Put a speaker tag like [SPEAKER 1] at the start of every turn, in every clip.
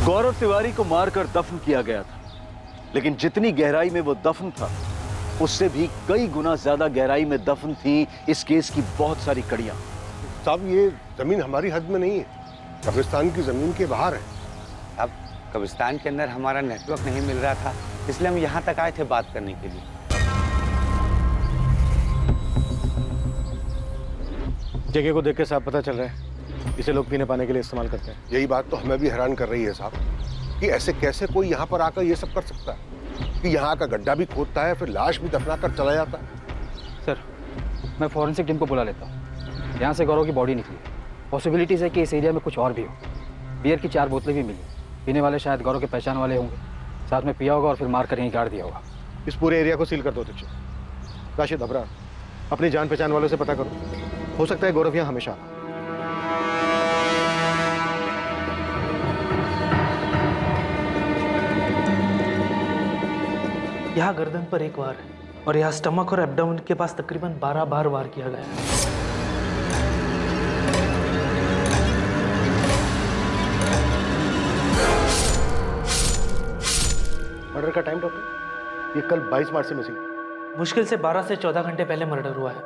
[SPEAKER 1] गौरव तिवारी को मारकर दफन किया गया था, लेकिन जितनी गहराई में वो दफन था उससे भी कई गुना ज्यादा गहराई में दफन थी इस केस की बहुत सारी कड़ियां।
[SPEAKER 2] साहब ये जमीन हमारी हद में नहीं है, कब्रिस्तान की जमीन के बाहर है।
[SPEAKER 3] अब कब्रिस्तान के अंदर हमारा नेटवर्क नहीं मिल रहा था, इसलिए हम यहाँ तक आए थे बात करने के लिए।
[SPEAKER 4] जगह को देख के साहब पता चल रहा है इसे लोग पीने पाने के लिए इस्तेमाल करते हैं।
[SPEAKER 2] यही बात तो हमें भी हैरान कर रही है साहब कि ऐसे कैसे कोई यहाँ पर आकर ये सब कर सकता है कि यहाँ का गड्ढा भी खोदता है फिर लाश भी दफना कर चला जाता है।
[SPEAKER 5] सर, मैं फॉरेंसिक टीम को बुला लेता हूँ। यहाँ से गौरव की बॉडी निकली, पॉसिबिलिटीज है कि इस एरिया में कुछ और भी हो। बियर की 4 बोतलें भी मिली, पीने वाले शायद गौरव के पहचान वाले होंगे, साथ में पिया होगा और फिर मार कर यहीं गाड़ दिया होगा।
[SPEAKER 4] इस पूरे एरिया को सील कर दो तुझे। राशिद अबरार, अपनी जान पहचान वालों से पता करो, हो सकता है गौरव यहाँ हमेशा।
[SPEAKER 6] यहाँ गर्दन पर 1 वार है और यहाँ स्टमक और एब्डोमेन के पास तकरीबन 12 बार वार किया गया है।
[SPEAKER 4] मर्डर का टाइम डॉक्टर? ये कल 22 मार्च से मिसिंग है।
[SPEAKER 6] मुश्किल से 12 से 14 घंटे पहले मर्डर हुआ है,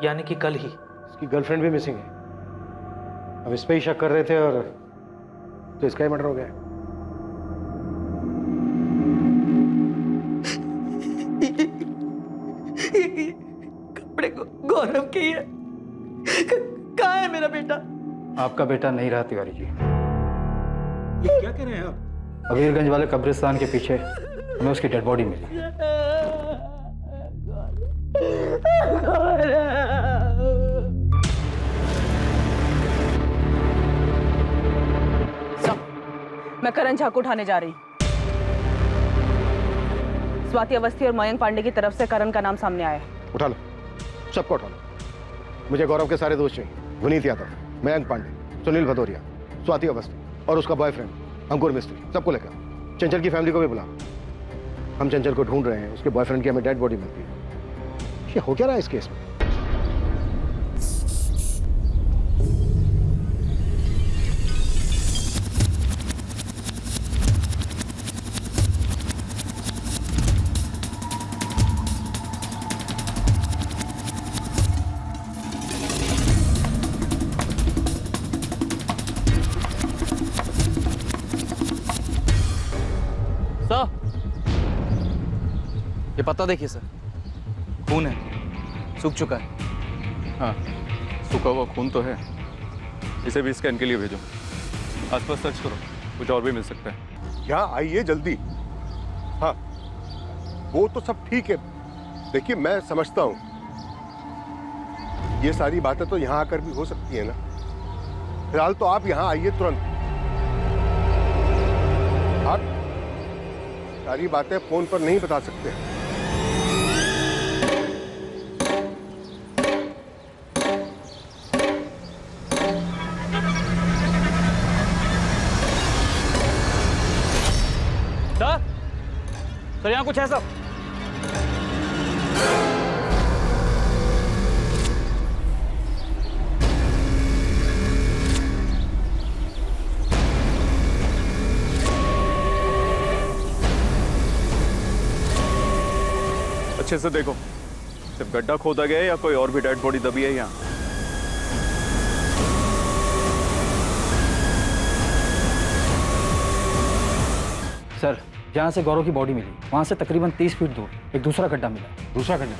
[SPEAKER 6] यानी कि कल ही।
[SPEAKER 4] इसकी गर्लफ्रेंड भी मिसिंग है। अब इस पे ही शक कर रहे थे और तो इसका ही मर्डर हो गया।
[SPEAKER 6] कपड़े गौरव के ही है। कहाँ है मेरा बेटा?
[SPEAKER 5] आपका बेटा नहीं रहा तिवारी जी।
[SPEAKER 4] ये क्या कह रहे हैं आप?
[SPEAKER 5] अबीरगंज वाले कब्रिस्तान के पीछे हमें उसकी डेड बॉडी मिली।
[SPEAKER 7] मैं करण झा को उठाने जा रही हूँ। स्वाति अवस्थी और मयंक पांडे की तरफ से करण का नाम सामने आया है।
[SPEAKER 4] उठा लो, सबको उठा लो। मुझे गौरव के सारे दोस्त चाहिए। विनीत यादव, मयंक पांडे, सुनील भदौरिया, स्वाति अवस्थी और उसका बॉयफ्रेंड अंकुर मिस्त्री, सबको लेकर। चंचल की फैमिली को भी बुला। हम चंचल को ढूंढ रहे हैं, उसके बॉयफ्रेंड की हमें डेड बॉडी मिलती है। ये हो क्या रहा है इस केस में?
[SPEAKER 5] ये पत्ता देखिए सर, खून है, सूख चुका है।
[SPEAKER 8] हाँ, सूखा हुआ खून तो है। इसे भी स्कैन के लिए भेजो। आसपास सर्च करो, कुछ और भी मिल सकता है।
[SPEAKER 2] यहाँ आइए जल्दी। हाँ, वो तो सब ठीक है। देखिए मैं समझता हूँ ये सारी बातें तो यहाँ आकर भी हो सकती है ना। फिलहाल तो आप यहाँ आइए तुरंत। आप सारी बातें फोन पर नहीं बता सकते।
[SPEAKER 5] सर यहाँ कुछ है सब?
[SPEAKER 8] अच्छे से देखो, सिर्फ गड्ढा खोदा गया है या कोई और भी डेड बॉडी दबी है यहाँ?
[SPEAKER 5] सर, जहाँ से गौरव की बॉडी मिली वहाँ से तकरीबन 30 फीट दूर एक दूसरा गड्ढा मिला।
[SPEAKER 4] दूसरा गड्ढा?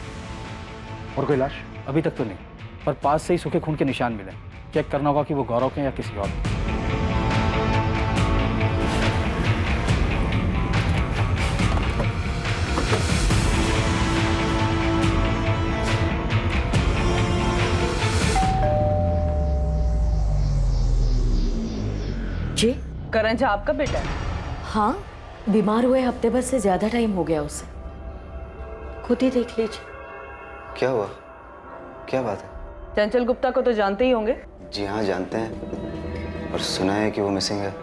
[SPEAKER 4] और कोई लाश?
[SPEAKER 5] अभी तक तो नहीं, पर पास से ही सूखे खून के निशान मिले। चेक करना होगा कि वो गौरव के या किसी और के।
[SPEAKER 9] जी?
[SPEAKER 7] करण झा आपका बेटा है?
[SPEAKER 9] हाँ, बीमार हुए हफ्ते भर से ज्यादा टाइम हो गया उसे। खुद ही देख लीजिए।
[SPEAKER 3] क्या हुआ? क्या बात है?
[SPEAKER 7] चंचल गुप्ता को तो जानते ही होंगे।
[SPEAKER 3] जी हाँ, जानते हैं, और सुना है कि वो मिसिंग है।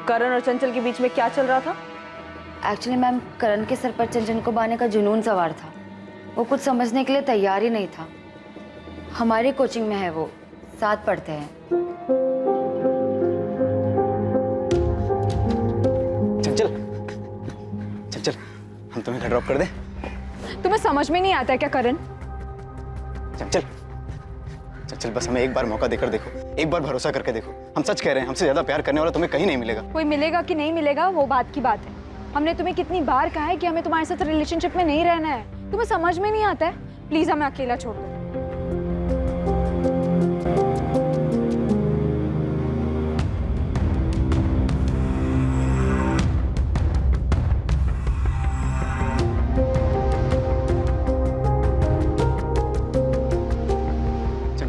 [SPEAKER 7] करण और चंचल के बीच में क्या चल रहा था?
[SPEAKER 9] एक्चुअली मैम, करण के सर पर चंचल को बांधने का जुनून सवार था। वो कुछ समझने के लिए तैयार ही नहीं था। हमारी कोचिंग में है, वो साथ पढ़ते हैं।
[SPEAKER 3] ड्रॉप कर दे।
[SPEAKER 10] तुम्हें समझ में नहीं आता है क्या करण?
[SPEAKER 11] चल चल चल चल, बस हमें एक बार मौका देकर देखो, एक बार भरोसा करके देखो। हम सच कह रहे हैं, हमसे ज्यादा प्यार करने वाला तुम्हें कहीं नहीं मिलेगा।
[SPEAKER 10] कोई मिलेगा कि नहीं मिलेगा वो बात की बात है। हमने तुम्हें कितनी बार कहा है कि हमें तुम्हारे साथ रिलेशनशिप में नहीं रहना है। तुम्हें समझ में नहीं आता है? प्लीज हमें अकेला छोड़ दो।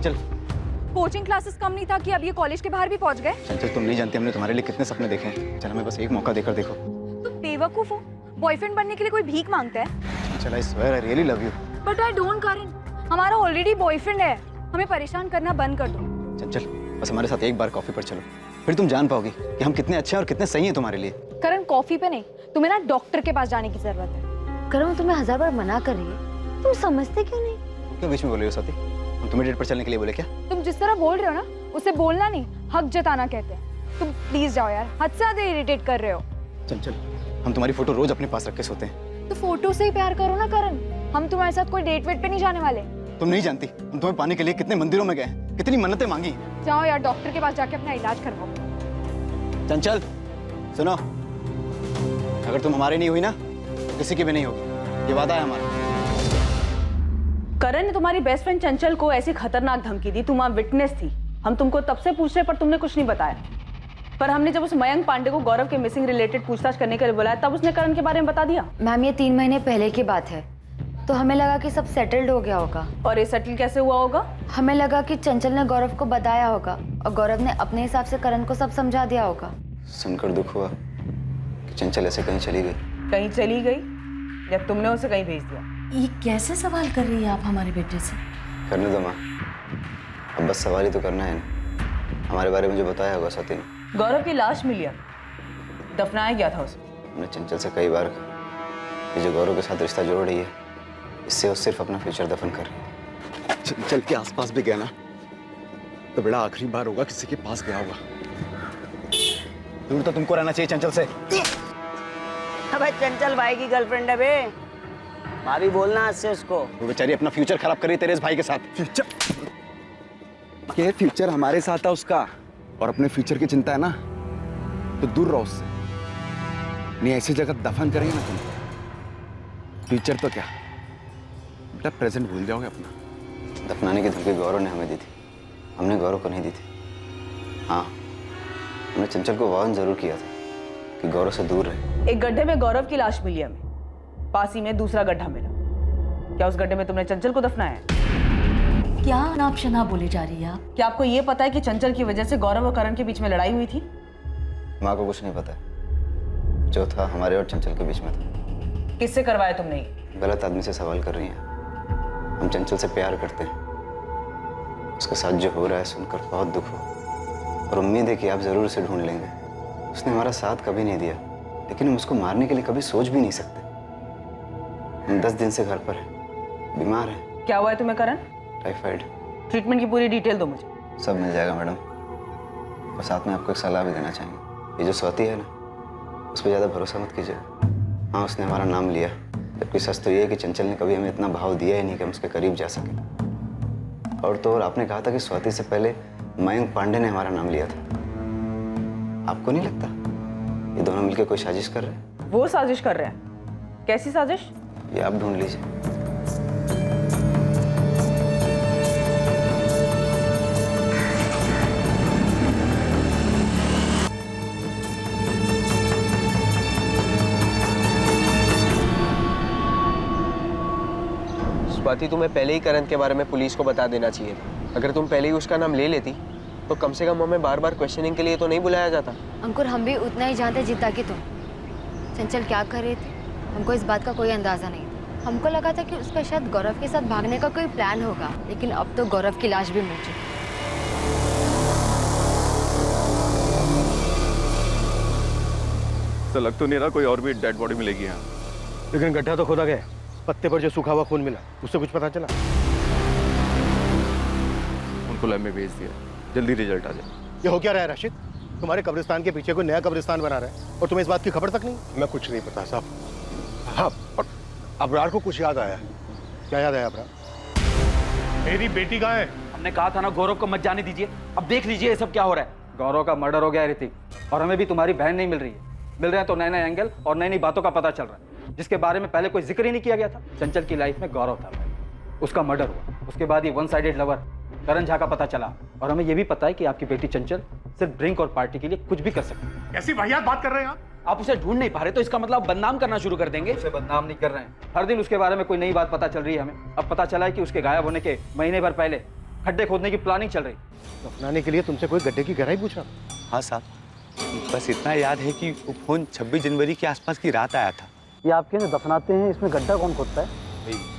[SPEAKER 11] चल
[SPEAKER 10] कोचिंग क्लासेस कम नहीं था कि अब ये कॉलेज के बाहर भी पहुंच गए।
[SPEAKER 11] चल चल, तुम नहीं जानती हमने तुम्हारे लिए कितने सपने देखे हैं। चल हमें बस एक मौका देकर देखो।
[SPEAKER 10] तुम बेवकूफ हो। बॉयफ्रेंड बनने के लिए कोई भीख मांगता है?
[SPEAKER 11] चल I swear I really love you.
[SPEAKER 10] But I don't Karan, हमारा ऑलरेडी बॉयफ्रेंड है। हमें परेशान करना बंद कर दो।
[SPEAKER 11] चल चल, बस हमारे साथ एक बार कॉफी पर चलो, फिर तुम जान पाओगी कि हम कितने अच्छे हैं और कितने सही हैं तुम्हारे लिए।
[SPEAKER 10] करण कॉफी पे नहीं, तुम्हें ना डॉक्टर के पास जाने की जरूरत है।
[SPEAKER 9] करण वो तुम्हें 1000 बार मना कर रही है, तुम समझते क्यों नहीं?
[SPEAKER 11] तुम क्यों बीच में बोल रही हो स्वाति? हम तुम्हें डेट पर चलने के लिए बोले क्या?
[SPEAKER 10] तुम जिस तरह बोल रहे हो ना, उसे बोलना नहीं हक जताना कहते हैं। तुम प्लीज जाओ यार, हद से ज्यादा इरिटेट कर रहे हो।
[SPEAKER 11] चल चल, हम तुम्हारी फोटो रोज अपने पास रख के सोते हैं।
[SPEAKER 10] तो फोटो से ही प्यार करो ना करण। हम तुम्हारे साथ कोई डेट वेट पे नहीं जाने वाले।
[SPEAKER 11] तुम नहीं जानती हम तुम्हें पाने के लिए कितने मंदिरों में गए हैं, कितनी मन्नतें मांगी।
[SPEAKER 10] जाओ यार, डॉक्टर के पास जाके अपना इलाज करवाओ।
[SPEAKER 11] चंचल सुनो, अगर तुम हमारे नहीं हुई ना तो किसी की भी नहीं होगी, ये वादा है हमारा।
[SPEAKER 7] करण ने तुम्हारी बेस्ट फ्रेंड चंचल को ऐसी खतरनाक धमकी दी, तुम वहां विटनेस थी। हम तुमको तब से पूछ रहे पर तुमने कुछ नहीं बताया। पर हमने जब उस मयंक पांडे को गौरव के मिसिंग रिलेटेड पूछताछ करने के लिए बुलाया, तब उसने करण के बारे में बता दिया।
[SPEAKER 9] मैम ये 3 महीने पहले की बात है, तो हमें लगा कि सब सेटल्ड हो गया होगा।
[SPEAKER 7] और ये सेटल कैसे हुआ होगा?
[SPEAKER 9] हमें लगा कि चंचल ने गौरव को बताया होगा और गौरव ने अपने हिसाब से करण को सब समझा दिया होगा।
[SPEAKER 11] सुनकर दुख हुआ कि चंचल ऐसे कहीं चली गई।
[SPEAKER 7] कहीं चली गई या तुमने उसे कहीं भेज दिया?
[SPEAKER 12] ये कैसे सवाल कर रही है आप हमारे बेटे से?
[SPEAKER 11] करने दो माँ, अब बस सवाल ही तो करना है ना। हमारे बारे में जो बताया होगा स्वाति ने।
[SPEAKER 7] गौरव की लाश मिली, दफनाया गया था उसे।
[SPEAKER 11] हमने चंचल से कई बार कहा, ये जो गौरव के साथ रिश्ता जोड़ रही है, इससे वो सिर्फ अपना फ्यूचर दफन कर रही है।
[SPEAKER 2] चंचल के आसपास भी गया ना तो बड़ा आखिरी बार होगा किसी के पास गया होगा।
[SPEAKER 11] दूर तो तुमको रहना चाहिए चंचल से।
[SPEAKER 12] भाई चंचल भाई की गर्लफ्रेंड है बे, भाभी बोलना आज से उसको।
[SPEAKER 11] वो बेचारी अपना फ्यूचर खराब कर रही है तेरे इस भाई के साथ।
[SPEAKER 13] फ्यूचर हमारे साथ है उसका, और अपने फ्यूचर की चिंता है ना तो दूर रहो उससे। नहीं ऐसी जगह दफन करेंगे ना तुम, फ्यूचर तो क्या बेटा प्रेजेंट भूल जाओगे अपना।
[SPEAKER 11] दफनाने की धमकी गौरव ने हमें दी थी, हमने गौरव को नहीं दी थी। हाँ, हमने चंचल को वार्न जरूर किया था कि गौरव से दूर रहे।
[SPEAKER 7] एक गड्ढे में गौरव की लाश मिली हमें, पास ही में दूसरा गड्ढा मिला। क्या उस गड्ढे में तुमने चंचल को दफनाया है?
[SPEAKER 12] क्या नाप शनाप बोले जा रही है आप?
[SPEAKER 7] क्या आपको ये पता है कि चंचल की वजह से गौरव और करण के बीच में लड़ाई हुई थी?
[SPEAKER 11] माँ को कुछ नहीं पता, जो था हमारे और चंचल के बीच में था।
[SPEAKER 7] किससे करवाया तुमने ये?
[SPEAKER 11] गलत आदमी से सवाल कर रही हैं। हम चंचल से प्यार करते हैं, उसके साथ जो हो रहा है सुनकर बहुत दुख हुआ और उम्मीद है कि आप जरूर उसे ढूंढ लेंगे। उसने हमारा साथ कभी नहीं दिया, लेकिन हम उसको मारने के लिए कभी सोच भी नहीं सकते। हम 10 दिन से घर पर हैं, बीमार हैं।
[SPEAKER 7] क्या हुआ है तुम्हें करण?
[SPEAKER 11] टाइफाइड।
[SPEAKER 7] ट्रीटमेंट की पूरी डिटेल दो मुझे।
[SPEAKER 11] सब मिल जाएगा मैडम, और साथ में आपको एक सलाह भी देना चाहेंगे। ये जो स्वाति है ना, उस पर ज़्यादा भरोसा मत कीजिए। हाँ, उसने हमारा नाम लिया, जबकि सच तो ये है कि चंचल ने कभी हमें इतना भाव दिया ही नहीं कि हम उसके करीब जा सकें। और तो और आपने कहा था कि स्वाति से पहले मयंक पांडे ने हमारा नाम लिया था। आपको नहीं लगता ये दोनों मिलकर कोई साजिश कर रहे हैं?
[SPEAKER 7] वो साजिश कर रहे हैं? कैसी साजिश?
[SPEAKER 11] ये आप ढूंढ लीजिए।
[SPEAKER 14] स्वाति, तुम्हें पहले ही करण के बारे में पुलिस को बता देना चाहिए था। अगर तुम पहले ही उसका नाम ले लेती तो कम से कम हमें बार बार क्वेश्चनिंग के लिए तो नहीं बुलाया जाता।
[SPEAKER 9] अंकुर, हम भी उतना ही जानते जितना कि तुम। चंचल क्या कर रहे थे हमको इस बात का कोई अंदाजा नहीं था। हमको लगा था कि उसका शायद गौरव के साथ भागने का कोई प्लान होगा, लेकिन अब तो गौरव की लाश भी मिल चुकी।
[SPEAKER 8] तो लग तो नहीं रहा कोई और भी डेड बॉडी मिलेगी यहाँ।
[SPEAKER 4] लेकिन गड्ढा तो खोदा गया, पत्ते पर जो सूखा हुआ खून मिला उससे कुछ पता चला?
[SPEAKER 8] उनको लैब में भेज दिया, जल्दी रिजल्ट आ जाए।
[SPEAKER 4] ये हो क्या रहा है राशिद? तुम्हारे कब्रिस्तान के पीछे कोई नया कब्रिस्तान बना रहा है और तुम्हें इस बात की खबर तक नहीं?
[SPEAKER 2] मैं कुछ नहीं पता साहब। हाँ, और अबरार को कुछ याद आया। क्या याद आया अबरार?
[SPEAKER 6] मेरी बेटी कहाँ है?
[SPEAKER 5] हमने कहा था ना गौरव को मत जाने दीजिए। अब देख लीजिए ये सब क्या हो रहा है। गौरव का मर्डर हो गया है ऋतिक, और हमें भी तुम्हारी बहन नहीं मिल रही है। मिल रहे हैं तो नए नए एंगल और नई नई बातों का पता चल रहा है, जिसके बारे में पहले कोई जिक्र ही नहीं किया गया था। चंचल की लाइफ में गौरव था भाई, उसका मर्डर हुआ, उसके बाद ये वन साइडेड लवर करण झा का पता चला, और हमें ये भी पता है कि आपकी बेटी चंचल सिर्फ ड्रिंक और पार्टी के लिए कुछ भी कर सकती है।
[SPEAKER 6] कैसी वाहियात बात कर रहे हैं
[SPEAKER 5] आप उसे ढूंढ नहीं पा रहे तो इसका मतलब बदनाम करना शुरू कर देंगे। उसे बदनाम नहीं कर रहे हैं, हर दिन उसके बारे में कोई नई बात पता चल रही है हमें। अब पता चला है कि उसके गायब होने के महीने भर पहले खड्डे खोदने की प्लानिंग चल रही।
[SPEAKER 4] दफनाने के लिए तुमसे कोई गड्ढे की गहराई पूछा?
[SPEAKER 3] हाँ साहब, बस इतना याद है कि वो फोन 26 जनवरी के आसपास की रात आया था।
[SPEAKER 5] ये आपके दफनाते हैं, इसमें गड्ढा कौन खोदता है?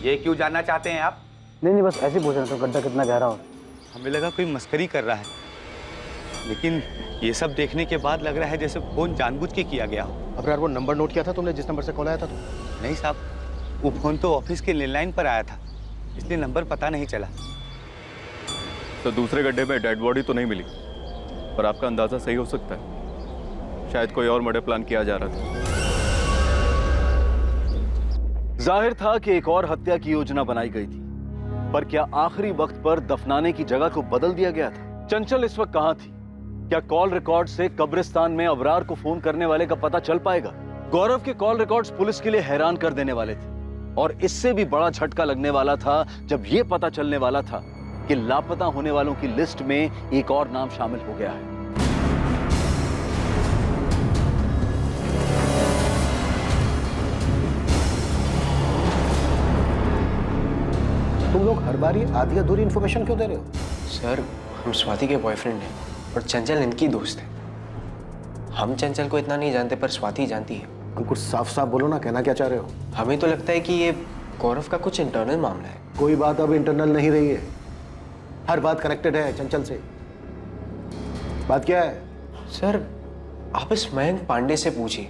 [SPEAKER 3] ये क्यों जानना चाहते हैं आप?
[SPEAKER 5] नहीं, बस ऐसे पूछ रहे थे गड्ढा कितना गहरा हो।
[SPEAKER 3] हमें लगा कोई मस्करी कर रहा है, लेकिन ये सब देखने के बाद लग रहा है जैसे फोन जानबूझ के किया गया हो।
[SPEAKER 4] अब यार वो नंबर नोट किया था तुमने जिस नंबर से कॉल आया था?
[SPEAKER 3] नहीं साहब, वो फोन तो ऑफिस के लैंडलाइन पर आया था, इसलिए नंबर पता नहीं चला।
[SPEAKER 8] तो दूसरे गड्ढे में डेड बॉडी तो नहीं मिली, पर आपका अंदाजा सही हो सकता है, शायद कोई और मर्डर प्लान किया जा रहा था।
[SPEAKER 1] जाहिर था कि एक और हत्या की योजना बनाई गई थी, पर क्या आखिरी वक्त पर दफनाने की जगह को बदल दिया गया था? चंचल इस वक्त कहां थी? क्या कॉल रिकॉर्ड से कब्रिस्तान में अबरार को फोन करने वाले का पता चल पाएगा? गौरव के कॉल रिकॉर्ड्स पुलिस के लिए हैरान कर देने वाले थे, और इससे भी बड़ा झटका लगने वाला था जब यह पता चलने वाला था कि लापता होने वालों की लिस्ट में एक और नाम शामिल हो गया है।
[SPEAKER 4] तुम लोग हर बार ये आधी अधूरी इन्फॉर्मेशन क्यों दे रहे हो?
[SPEAKER 14] सर, हम स्वाति के बॉयफ्रेंड हैं और चंचल इनकी दोस्त है। हम चंचल को इतना नहीं जानते, पर स्वाति जानती है।
[SPEAKER 4] अंकुर, साफ साफ बोलो ना, कहना क्या चाह रहे हो?
[SPEAKER 14] हमें तो लगता है कि ये गौरव का कुछ इंटरनल मामला है।
[SPEAKER 4] कोई बात अब इंटरनल नहीं रही है, हर बात कनेक्टेड है चंचल से। बात क्या है?
[SPEAKER 14] सर, आप इस मयंक पांडे से पूछिए,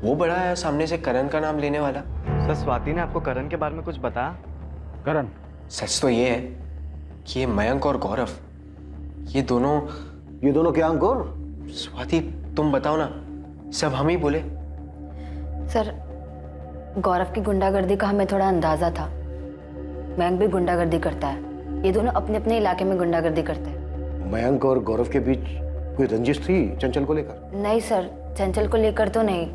[SPEAKER 14] वो बड़ा है सामने से करण का नाम लेने वाला।
[SPEAKER 15] सर, स्वाति ने आपको करण के बारे में कुछ बताया?
[SPEAKER 5] करण?
[SPEAKER 14] सच तो ये है कि ये मयंक और गौरव, ये दोनों
[SPEAKER 4] क्या अंकुर?
[SPEAKER 14] स्वाति, तुम बताओ ना, सब हम ही बोले।
[SPEAKER 9] सर, गौरव की गुंडागर्दी का हमें थोड़ा अंदाजा था। मयंक भी गुंडागर्दी करता है, ये दोनों अपने अपने इलाके में गुंडागर्दी करते हैं।
[SPEAKER 4] मयंक और गौरव के बीच कोई रंजिश थी चंचल को लेकर?
[SPEAKER 9] नहीं सर, चंचल को लेकर तो नहीं।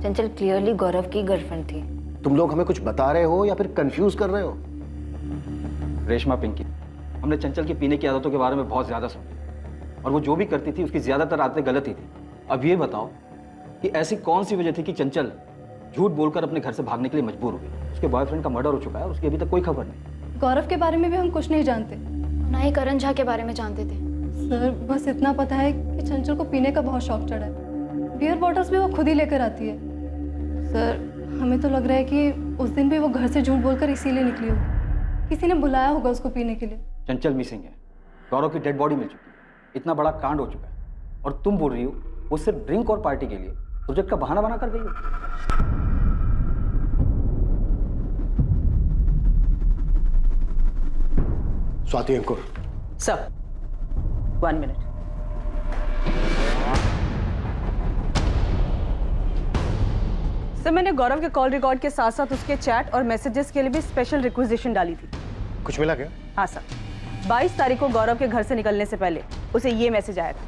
[SPEAKER 9] चंचल क्लियरली गौरव की गर्लफ्रेंड थी।
[SPEAKER 4] तुम लोग हमें कुछ बता रहे हो या फिर कंफ्यूज कर रहे हो?
[SPEAKER 5] रेशमा, पिंकी, हमने चंचल की पीने की आदतों के बारे में बहुत ज्यादा सुना, और वो जो भी करती थी उसकी ज्यादातर आदतें गलत ही थी। अब ये बताओ कि ऐसी कौन सी वजह थी कि चंचल झूठ बोलकर अपने घर से भागने के लिए मजबूर हुई? उसके बॉयफ्रेंड का मर्डर हो चुका है और उसकी अभी तक कोई खबर नहीं।
[SPEAKER 10] गौरव के बारे में भी हम कुछ नहीं जानते,
[SPEAKER 9] ना ही करण झा के बारे में जानते थे।
[SPEAKER 10] सर, बस इतना पता है कि चंचल को पीने का बहुत शौक चढ़ा है। बियर बॉटल्स भी वो खुद ही लेकर आती है। सर, हमें तो लग रहा है कि उस दिन भी वो घर से झूठ बोलकर इसीलिए निकली होगी। किसी ने बुलाया होगा उसको पीने के लिए।
[SPEAKER 5] चंचल मिसिंग है, गौरव की डेड बॉडी मिल चुकी है, इतना बड़ा कांड हो चुका है, और तुम बोल रही हो वो सिर्फ ड्रिंक और पार्टी के लिए प्रोजेक्ट का बहाना बना कर गई हो।
[SPEAKER 4] Swati, Ankur.
[SPEAKER 7] Sir, 1 minute. Sir, मैंने गौरव के कॉल रिकॉर्ड के साथ साथ उसके चैट और मैसेजेस के लिए भी स्पेशल रिक्विजिशन डाली थी।
[SPEAKER 4] कुछ मिला क्या?
[SPEAKER 7] हाँ सर, 22 तारीख को गौरव के घर से निकलने से पहले उसे ये मैसेज आया था,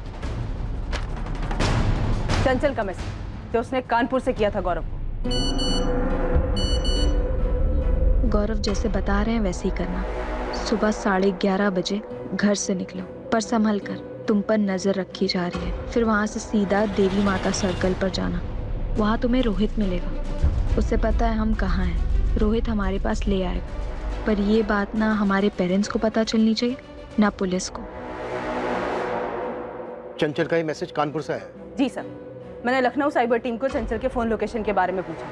[SPEAKER 7] चंचल का मैसेज, जो उसने कानपुर से किया था गौरव को।
[SPEAKER 16] गौरव जैसे बता रहे हैं वैसे ही करना। सुबह 11:30 बजे घर से निकलो, पर संभल कर, तुम पर नजर रखी जा रही है। फिर वहाँ से सीधा देवी माता सर्कल पर जाना, वहाँ तुम्हें रोहित मिलेगा। उससे पता है हम कहाँ हैं, रोहित हमारे पास ले आएगा। पर ये बात ना हमारे पेरेंट्स को पता चलनी चाहिए, ना पुलिस को।
[SPEAKER 4] चंचल का ये मैसेज कानपुर से आया?
[SPEAKER 7] जी सर, मैंने लखनऊ साइबर टीम को चंचल के फोन लोकेशन के बारे में पूछा।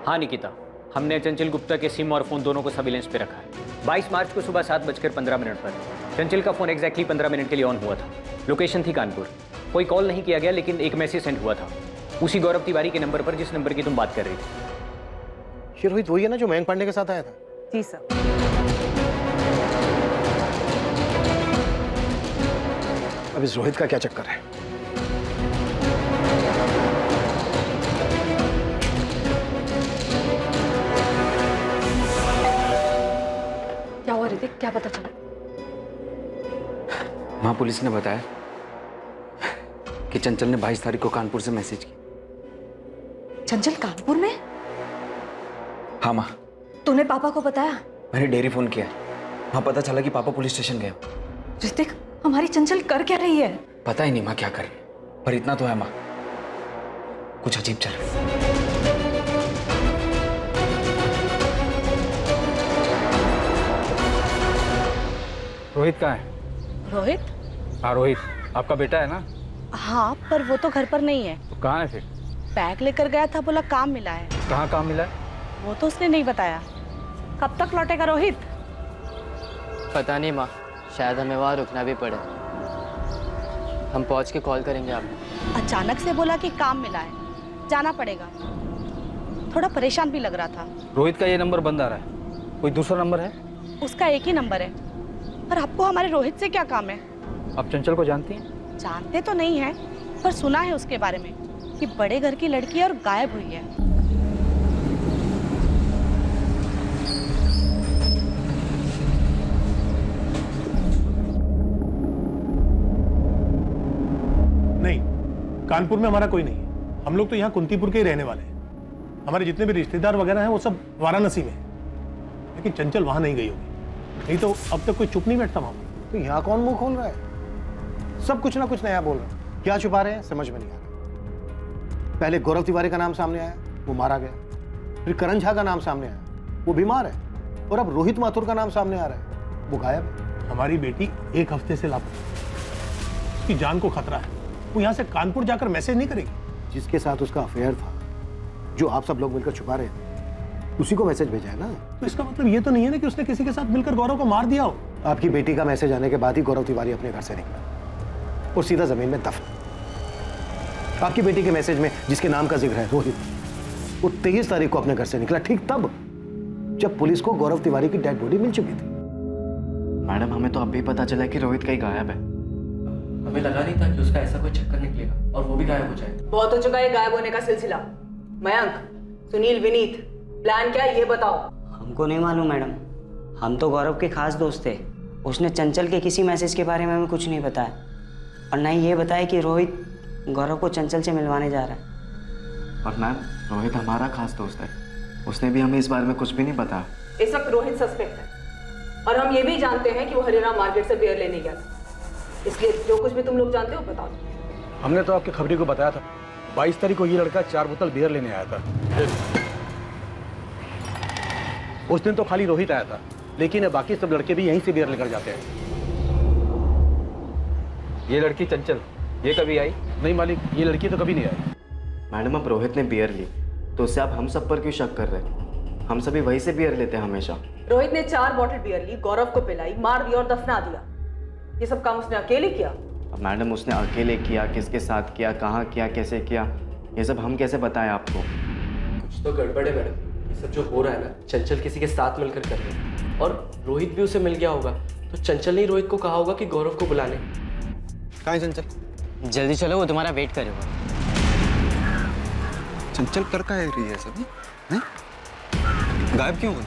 [SPEAKER 17] हाँ निकिता, हमने चंचल गुप्ता के सिम और फोन दोनों को सर्विलेंस पे रखा है। 22 मार्च को सुबह 7:15 पर चंचल का फोन एग्जैक्टली 15 मिनट के लिए ऑन हुआ था। लोकेशन थी कानपुर। कोई कॉल नहीं किया गया, लेकिन एक मैसेज सेंड हुआ था उसी गौरव तिवारी के नंबर पर जिस नंबर की तुम बात कर रही थी।
[SPEAKER 4] ये रोहित वही है ना जो मयंक पांडे के साथ आया था?
[SPEAKER 7] जी सर।
[SPEAKER 4] अब इस रोहित का क्या चक्कर है?
[SPEAKER 10] हुआ ऋतिक, क्या पता चला?
[SPEAKER 15] माँ, पुलिस ने बताया कि चंचल ने 22 तारीख को कानपुर से मैसेज की।
[SPEAKER 10] चंचल कानपुर में?
[SPEAKER 15] हाँ माँ,
[SPEAKER 10] तूने पापा को बताया?
[SPEAKER 15] मैंने डेयरी फोन किया। वहाँ पता चला कि पापा पुलिस स्टेशन गए।
[SPEAKER 10] ऋतिक, हमारी चंचल कर क्या रही है?
[SPEAKER 15] पता ही नहीं माँ क्या कर रही है, पर इतना तो है माँ, कुछ अजीब चल रहा है।
[SPEAKER 5] रोहित कहाँ है?
[SPEAKER 18] रोहित?
[SPEAKER 5] हाँ रोहित, आपका बेटा है ना?
[SPEAKER 18] हाँ, पर वो तो घर पर नहीं है।
[SPEAKER 5] तो कहाँ है फिर?
[SPEAKER 18] बैग लेकर गया था, बोला काम मिला है।
[SPEAKER 5] कहाँ काम मिला है?
[SPEAKER 18] वो तो उसने नहीं बताया। कब तक लौटेगा रोहित?
[SPEAKER 19] पता नहीं माँ, शायद हमें वहाँ रुकना भी पड़े। हम पहुँच के कॉल करेंगे आपको।
[SPEAKER 18] अचानक से बोला कि काम मिला है, जाना पड़ेगा। थोड़ा परेशान भी लग रहा था।
[SPEAKER 5] रोहित का ये नंबर बंद आ रहा है, कोई दूसरा नंबर है?
[SPEAKER 18] उसका एक ही नंबर है। पर आपको हमारे रोहित से क्या काम है?
[SPEAKER 5] आप चंचल को जानती हैं?
[SPEAKER 18] जानते तो नहीं है, पर सुना है उसके बारे में कि बड़े घर की लड़की है और गायब हुई है।
[SPEAKER 20] नहीं, कानपुर में हमारा कोई नहीं है। हम लोग तो यहाँ कुंतीपुर के ही रहने वाले हैं। हमारे जितने भी रिश्तेदार वगैरह हैं वो सब वाराणसी में हैं। लेकिन चंचल वहां नहीं गई होगी, नहीं तो अब तक कोई चुप नहीं बैठता वहां।
[SPEAKER 4] तो यहाँ कौन मुंह खोल रहा है? सब कुछ ना कुछ नया बोल रहे हैं। क्या छुपा रहे हैं समझ में नहीं आ रहा। पहले गौरव तिवारी का नाम सामने आया, वो मारा गया। फिर करण झा का नाम सामने आया, वो बीमार है। और अब रोहित माथुर का नाम सामने आ रहा है, वो गायब है।
[SPEAKER 20] हमारी बेटी 1 हफ्ते से लापता, उसकी जान को खतरा है। वो यहाँ से कानपुर जाकर मैसेज नहीं करेगी।
[SPEAKER 4] जिसके साथ उसका अफेयर था, जो आप सब लोग मिलकर छुपा रहे थे, उसी को मैसेज भेजा है ना।
[SPEAKER 20] तो इसका मतलब ये तो नहीं है ना कि उसने किसी के साथ मिलकर गौरव को मार दिया हो।
[SPEAKER 4] आपकी बेटी का मैसेज आने के बाद ही गौरव तिवारी अपने घर से निकला और सीधा जमीन में दफन। आपकी बेटी के मैसेज में जिसके नाम का जिक्र है रोहित, वो 23 तारीख को अपने घर से निकला, ठीक तब जब पुलिस को गौरव तिवारी की डेड बॉडी मिल चुकी थी।
[SPEAKER 15] मैडम, हमें तो अभी पता चला कि रोहित कहीं गायब है। हमें लगा नहीं था कि उसका ऐसा कोई चक्कर निकलेगा और वो भी गायब हो जाएगा।
[SPEAKER 7] बहुत हो चुका है गायब होने का सिलसिला। मयंक, सुनील, विनीत, प्लान क्या है ये बताओ।
[SPEAKER 12] हमको नहीं मालूम मैडम, हम तो गौरव के खास दोस्त थे। उसने चंचल के किसी मैसेज के बारे में हमें कुछ नहीं बताया, और न ही ये बताया कि रोहित गौरव को चंचल से मिलवाने जा रहा है।
[SPEAKER 15] और मैम, रोहित हमारा खास दोस्त है, उसने भी हमें इस बारे में कुछ भी नहीं बताया।
[SPEAKER 7] इस वक्त रोहित सस्पेक्ट है, और हम ये भी जानते हैं कि वो हरिराम मार्केट से बियर लेने गया था। इसलिए जो कुछ भी तुम लोग जानते हो बता दो।
[SPEAKER 4] हमने तो आपके खबरी को बताया था, 22 तारीख को ये लड़का 4 बोतल बियर लेने आया था। उस दिन तो खाली रोहित आया था, लेकिन बाकी सब लड़के भी यहीं से बियर लेकर जाते हैं।
[SPEAKER 5] ये लड़की चंचल, ये कभी आई?
[SPEAKER 4] नहीं मालिक, ये लड़की तो कभी नहीं आई।
[SPEAKER 15] मैडम, अब रोहित ने बियर ली तो उससे आप हम सब पर क्यों शक कर रहे हैं? हम सभी वहीं से बियर लेते हैं हमेशा।
[SPEAKER 7] रोहित ने 4 बॉटल बियर ली, गौरव को पिलाई, मार दिया और दफना दिया। ये सब काम उसने अकेले किया?
[SPEAKER 15] अब मैडम, उसने अकेले किया, किसके साथ किया, कहाँ किया, कैसे किया, ये सब हम कैसे बताएं आपको?
[SPEAKER 21] कुछ तो गड़बड़ है मैडम। ये सब जो हो रहा है ना, चंचल किसी के साथ मिलकर कर रहे हैं, और रोहित भी उसे मिल गया होगा। तो चंचल ने रोहित को कहा होगा कि गौरव को बुला ले।
[SPEAKER 19] कहाँ है चंचल? जल्दी चलो, वो तुम्हारा वेट करेगा।
[SPEAKER 13] चंचल कर का है रही है सब हैं? गायब क्यों हुई?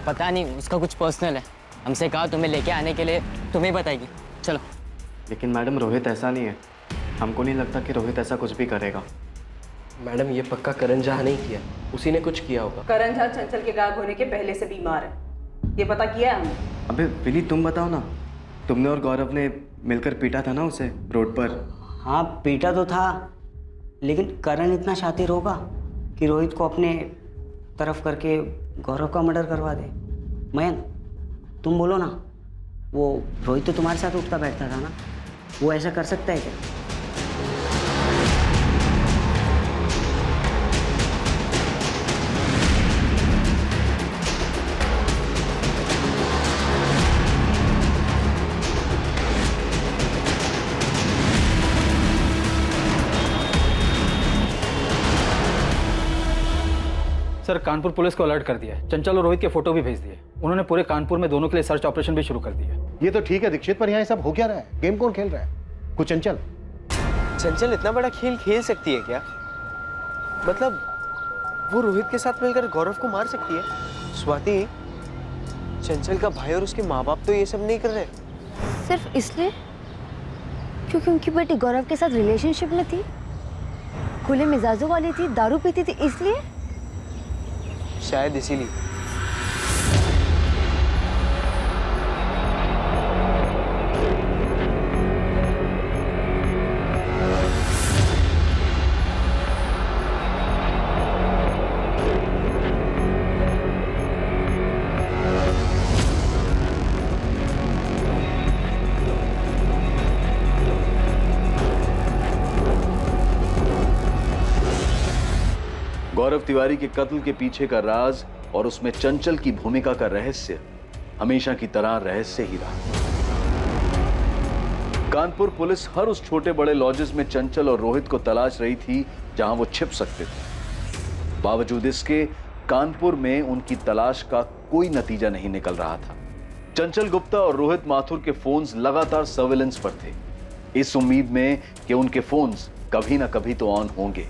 [SPEAKER 19] पता नहीं, उसका कुछ पर्सनल है। हमसे कहा तुम्हें लेके आने के लिए, तुम्हें बताएगी। चलो।
[SPEAKER 15] लेकिन मैडम, रोहित ऐसा नहीं है। हमको नहीं लगता कि रोहित ऐसा कुछ भी करेगा।
[SPEAKER 21] मैडम, ये पक्का करण झा नहीं किया, उसी ने कुछ किया होगा।
[SPEAKER 7] करण झा चंचल के गायब होने के पहले से बीमार है, ये पता किया है हमने।
[SPEAKER 15] अबे विनी, तुम बताओ ना, तुमने और गौरव ने मिलकर पीटा था ना उसे रोड पर?
[SPEAKER 12] हाँ, पीटा तो था, लेकिन करण इतना शातिर होगा कि रोहित को अपने तरफ करके गौरव का मर्डर करवा दे। मयंक, तुम बोलो ना, वो रोहित तो तुम्हारे साथ उठता बैठता था ना, वो ऐसा कर सकता है क्या?
[SPEAKER 5] सर, कानपुर पुलिस को अलर्ट कर दिया है। चंचल और रोहित के फोटो भी भेज दिए। उन्होंने पूरे कानपुर में दोनों के लिए सर्च ऑपरेशन भी शुरू कर दिया।
[SPEAKER 4] ये तो ठीक है दीक्षित, पर यहाँ सब हो क्या रहा है? गेम कौन खेल रहा है? कुछ चंचल?
[SPEAKER 14] चंचल इतना बड़ा खेल खेल सकती है क्या? मतलब वो रोहित के साथ मिलकर गौरव को मार सकती है? स्वाति, चंचल का भाई और उसके माँ बाप तो ये सब नहीं कर रहे।
[SPEAKER 9] सिर्फ इसलिए क्योंकि उनकी बेटी गौरव के साथ रिलेशनशिप में थी, खुले मिजाजों वाली थी, दारू पीती थी, इसलिए?
[SPEAKER 14] शायद इसीलिए।
[SPEAKER 1] गौरव तिवारी के कत्ल के पीछे का राज और उसमें चंचल की भूमिका का रहस्य हमेशा की तरह रहस्य ही रहा। कानपुर पुलिस हर उस छोटे बड़े लॉजेस में चंचल और रोहित को तलाश रही थी जहां वो छिप सकते थे। बावजूद इसके कानपुर में उनकी तलाश का कोई नतीजा नहीं निकल रहा था। चंचल गुप्ता और रोहित माथुर के फोन्स लगातार सर्विलेंस पर थे, इस उम्मीद में कि उनके फोन्स कभी ना कभी तो ऑन होंगे।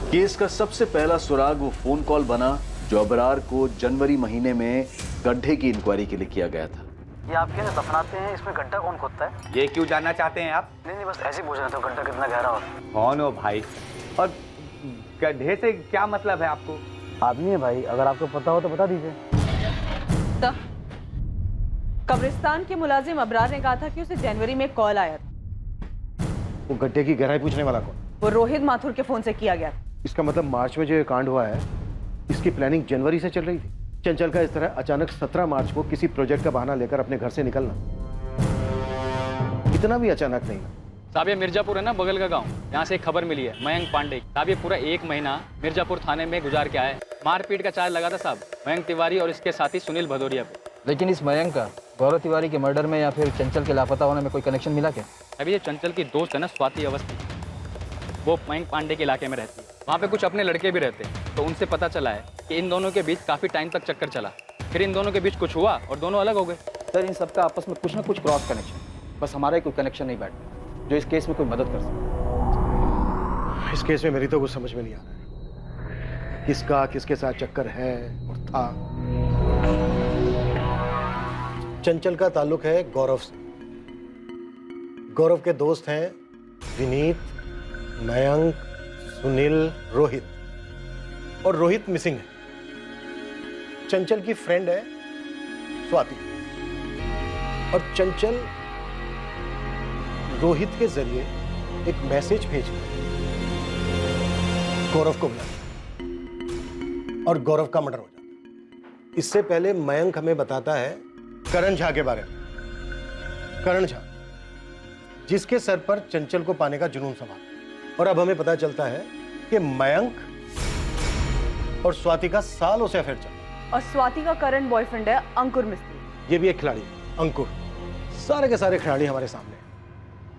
[SPEAKER 1] केस का सबसे पहला सुराग वो फोन कॉल बना जो अबरार को जनवरी महीने में गड्ढे की इंक्वायरी के लिए किया गया था।
[SPEAKER 5] ये आप क्या दफनाते हैं, इसमें गड्ढा कौन खोदता है?
[SPEAKER 3] ये क्यों जानना चाहते हैं आप?
[SPEAKER 5] नहीं बस ऐसे ही पूछ रहे थे, गड्ढा कितना गहरा हो?
[SPEAKER 3] कौन हो भाई, और गड्ढे से क्या मतलब है आपको?
[SPEAKER 5] आदमी है भाई, अगर आपको पता हो तो बता दीजिए।
[SPEAKER 7] तो कब्रिस्तान के मुलाजिम अबरार ने कहा था कि उसे जनवरी में कॉल आया था।
[SPEAKER 4] वो गड्ढे की गहराई पूछने वाला कौन?
[SPEAKER 7] वो रोहित माथुर के फोन से किया गया था।
[SPEAKER 4] इसका मतलब मार्च में जो ये कांड हुआ है, इसकी प्लानिंग जनवरी से चल रही थी। चंचल का इस तरह अचानक 17 मार्च को किसी प्रोजेक्ट का बहाना लेकर अपने घर से निकलना इतना भी अचानक नहीं।
[SPEAKER 5] साहब ये मिर्जापुर है ना, बगल का गांव, यहाँ से एक खबर मिली है मयंक पांडे। साहब ये पूरा 1 महीना मिर्जापुर थाने में गुजार के आए। मारपीट का चार्ज लगा था साहब मयंक तिवारी और इसके साथी सुनील भदौरिया पे।
[SPEAKER 11] लेकिन इस मयंक का गौरव तिवारी के मर्डर में या फिर चंचल के लापता होने में कोई कनेक्शन मिला क्या?
[SPEAKER 5] अभी ये चंचल की दोस्त है ना स्वाति अवस्थी, वो मयंक पांडे के इलाके में रहती है। वहाँ पे कुछ अपने लड़के भी रहते हैं, तो उनसे पता चला है कि इन दोनों के बीच काफ़ी टाइम तक चक्कर चला, फिर इन दोनों के बीच कुछ हुआ और दोनों अलग हो गए।
[SPEAKER 11] सर इन सबका आपस में कुछ ना कुछ क्रॉस कनेक्शन, बस हमारा ही कोई कनेक्शन नहीं बैठता जो इस केस में कोई मदद कर सके।
[SPEAKER 4] इस केस में मेरी तो कुछ समझ में नहीं आ रहा है, किसका किसके साथ चक्कर है और था। चंचल का ताल्लुक है गौरव से। गौरव के दोस्त हैं विनीत, मयंक, सुनील, रोहित, और रोहित मिसिंग है। चंचल की फ्रेंड है स्वाति, और चंचल रोहित के जरिए एक मैसेज भेजकर गौरव को बुलाता और गौरव का मर्डर हो जाता। इससे पहले मयंक हमें बताता है करण झा के बारे में। करण झा जिसके सर पर चंचल को पाने का जुनून सवार, और अब हमें पता चलता है कि मयंक और स्वाति का सालों से अफेयर चल रहा है।
[SPEAKER 7] और स्वाति का करंट बॉयफ्रेंड है अंकुर मिस्त्री।
[SPEAKER 4] ये भी एक खिलाड़ी है अंकुर। सारे के सारे खिलाड़ी हमारे सामने हैं,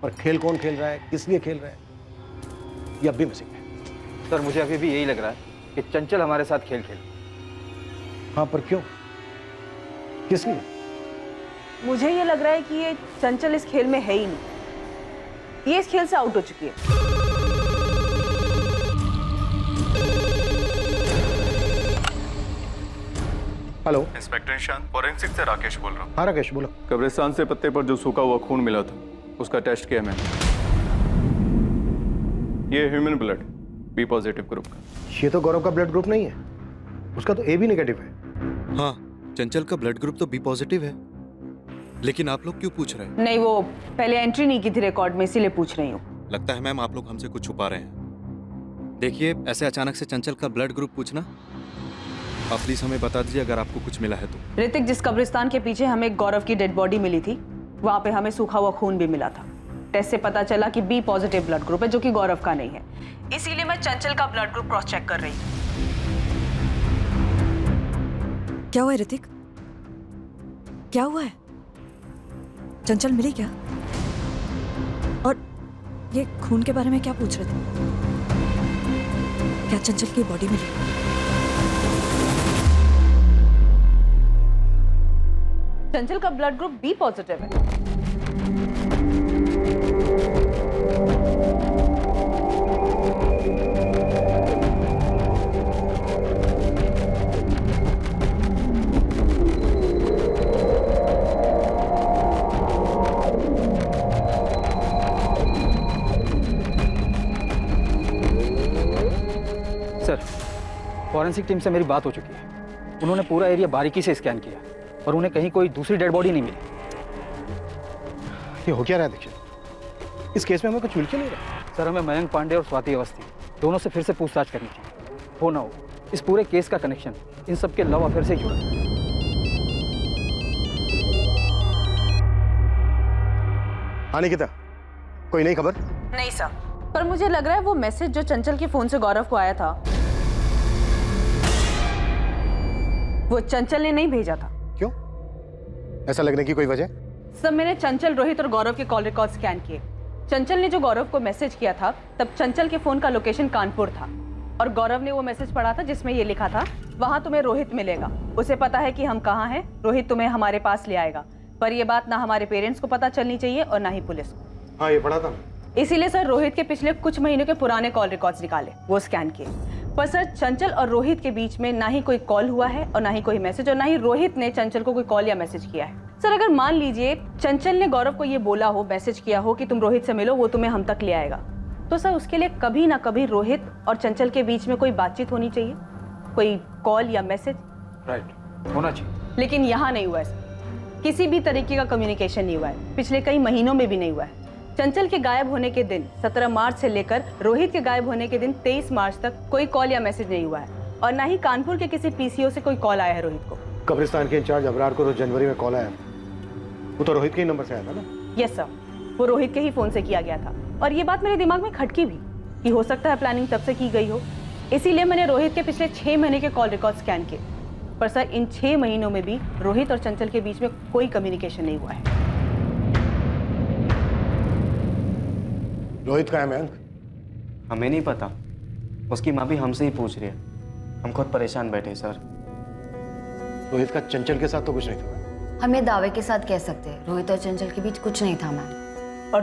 [SPEAKER 4] पर खेल कौन खेल रहा है, किस लिए खेल रहा है, ये अब भी मिसिंग है।
[SPEAKER 11] सर मुझे अभी भी यही लग रहा है कि चंचल हमारे साथ खेल खेल।
[SPEAKER 4] हाँ पर क्यों, किस लिए?
[SPEAKER 7] मुझे ये लग रहा है कि ये चंचल इस खेल में है ही नहीं, ये इस खेल से आउट हो चुकी है।
[SPEAKER 4] हेलो
[SPEAKER 8] इंस्पेक्टर निशांत, फॉरेंसिक से राकेश बोल रहा हूँ।
[SPEAKER 4] हाँ राकेश बोलो।
[SPEAKER 8] कब्रिस्तान से पत्ते पर जो सूखा हुआ खून मिला था उसका टेस्ट किया मैंने, ये human blood B positive group का।
[SPEAKER 4] ये तो गौरव का ब्लड ग्रुप नहीं है, उसका तो ए बी नेगेटिव है।
[SPEAKER 22] हाँ चंचल का ब्लड ग्रुप तो बी पॉजिटिव है, लेकिन आप लोग क्यों पूछ रहे हैं?
[SPEAKER 7] नहीं, वो पहले एंट्री नहीं की थी रिकॉर्ड में, इसीलिए पूछ रही हूँ।
[SPEAKER 22] लगता है मैम आप लोग हमसे कुछ छुपा रहे हैं। देखिए ऐसे अचानक से चंचल का ब्लड ग्रुप पूछना, आप प्लीज हमें बता दीजिए अगर आपको कुछ मिला है तो।
[SPEAKER 7] ऋतिक, जिस कब्रिस्तान के पीछे हमें गौरव की डेड बॉडी मिली थी, वहां पे हमें सूखा हुआ खून भी मिला था। टेस्ट से पता चला कि बी पॉजिटिव ब्लड ग्रुप है, जो कि गौरव का नहीं है। इसीलिए मैं चंचल का ब्लड ग्रुप क्रॉस चेक कर रही हूँ।
[SPEAKER 23] क्या हुआ है ऋतिक, क्या हुआ है? चंचल मिली क्या? और ये खून के बारे में क्या पूछ रहे थे? क्या चंचल की बॉडी मिली?
[SPEAKER 7] चंचल का ब्लड ग्रुप बी पॉजिटिव है।
[SPEAKER 5] फॉरेंसिक टीम से मेरी बात हो चुकी है। उन्होंने पूरा एरिया बारीकी से स्कैन किया और उन्हें कहीं कोई दूसरी डेड बॉडी नहीं मिली।
[SPEAKER 4] ये हो क्या रहा है दीक्षित? इस केस में हमें कुछ मिल क्यों नहीं रहा?
[SPEAKER 5] सर, हमें मयंक पांडे और स्वाति अवस्थी दोनों से फिर से पूछताछ करनी चाहिए। हो ना हो, इस पूरे केस का कनेक्शन इन सब के लव अफेयर से जुड़ा है।
[SPEAKER 4] हाँ निकिता, कोई नई खबर?
[SPEAKER 7] नहीं सर, पर मुझे लग रहा है वो मैसेज जो चंचल के फोन से गौरव को आया था वो चंचल ने नहीं भेजा था।
[SPEAKER 4] क्यों? ऐसा लगने की कोई वजह?
[SPEAKER 7] सब मैंने चंचल, रोहित और गौरव के कॉल रिकॉर्ड स्कैन किए। चंचल ने जो गौरव को मैसेज किया था तब चंचल के फोन का लोकेशन कानपुर था और गौरव ने वो मैसेज पढ़ा था जिसमें ये लिखा था, वहां तुम्हें रोहित मिलेगा, उसे पता है कि हम कहाँ हैं, रोहित तुम्हें हमारे पास ले आएगा। पर ये बात ना हमारे पेरेंट्स को पता चलनी चाहिए और ना ही पुलिस को।
[SPEAKER 4] हाँ, ये पढ़ा था।
[SPEAKER 7] इसीलिए सर रोहित के पिछले कुछ महीनों के पुराने कॉल रिकॉर्ड्स निकाले, वो स्कैन किए। पर सर चंचल और रोहित के बीच में ना ही कोई कॉल हुआ है और ना ही कोई मैसेज, और ना ही रोहित ने चंचल को कोई कॉल या मैसेज किया है। सर अगर मान लीजिए चंचल ने गौरव को ये बोला हो, मैसेज किया हो कि तुम रोहित से मिलो, वो तुम्हें हम तक ले आएगा, तो सर उसके लिए कभी ना कभी रोहित और चंचल के बीच में कोई बातचीत होनी चाहिए, कोई कॉल या मैसेज।
[SPEAKER 5] राइट, होना चाहिए।
[SPEAKER 7] लेकिन यहाँ नहीं हुआ है, किसी भी तरीके का कम्युनिकेशन नहीं हुआ है, पिछले कई महीनों में भी नहीं हुआ है। चंचल के गायब होने के दिन 17 मार्च से लेकर रोहित के गायब होने के दिन 23 मार्च तक कोई कॉल या मैसेज नहीं हुआ है और ना ही कानपुर के किसी पीसीओ से कोई कॉल आया है रोहित को।
[SPEAKER 4] कब्रिस्तान के इंचार्ज अबरार को तो जनवरी में कॉल आया, वो तो रोहित के ही नंबर से आया था ना?
[SPEAKER 7] यस सर, वो रोहित के ही फोन से किया गया था और ये बात मेरे दिमाग में खटकी भी कि हो सकता है प्लानिंग तब से की गई हो। इसीलिए मैंने रोहित के पिछले 6 महीने के कॉल रिकॉर्ड स्कैन किए, पर सर इन 6 महीनों में भी रोहित और चंचल के बीच में कोई कम्युनिकेशन नहीं हुआ है।
[SPEAKER 4] रोहित का है मयंक?
[SPEAKER 15] हमें नहीं पता, उसकी माँ भी हमसे ही पूछ रही है, हम खुद परेशान बैठे सर।
[SPEAKER 4] रोहित का चंचल के साथ तो कुछ नहीं था।
[SPEAKER 9] हम ये दावे के साथ कह सकते हैं रोहित और चंचल के बीच कुछ नहीं था मैम।
[SPEAKER 7] और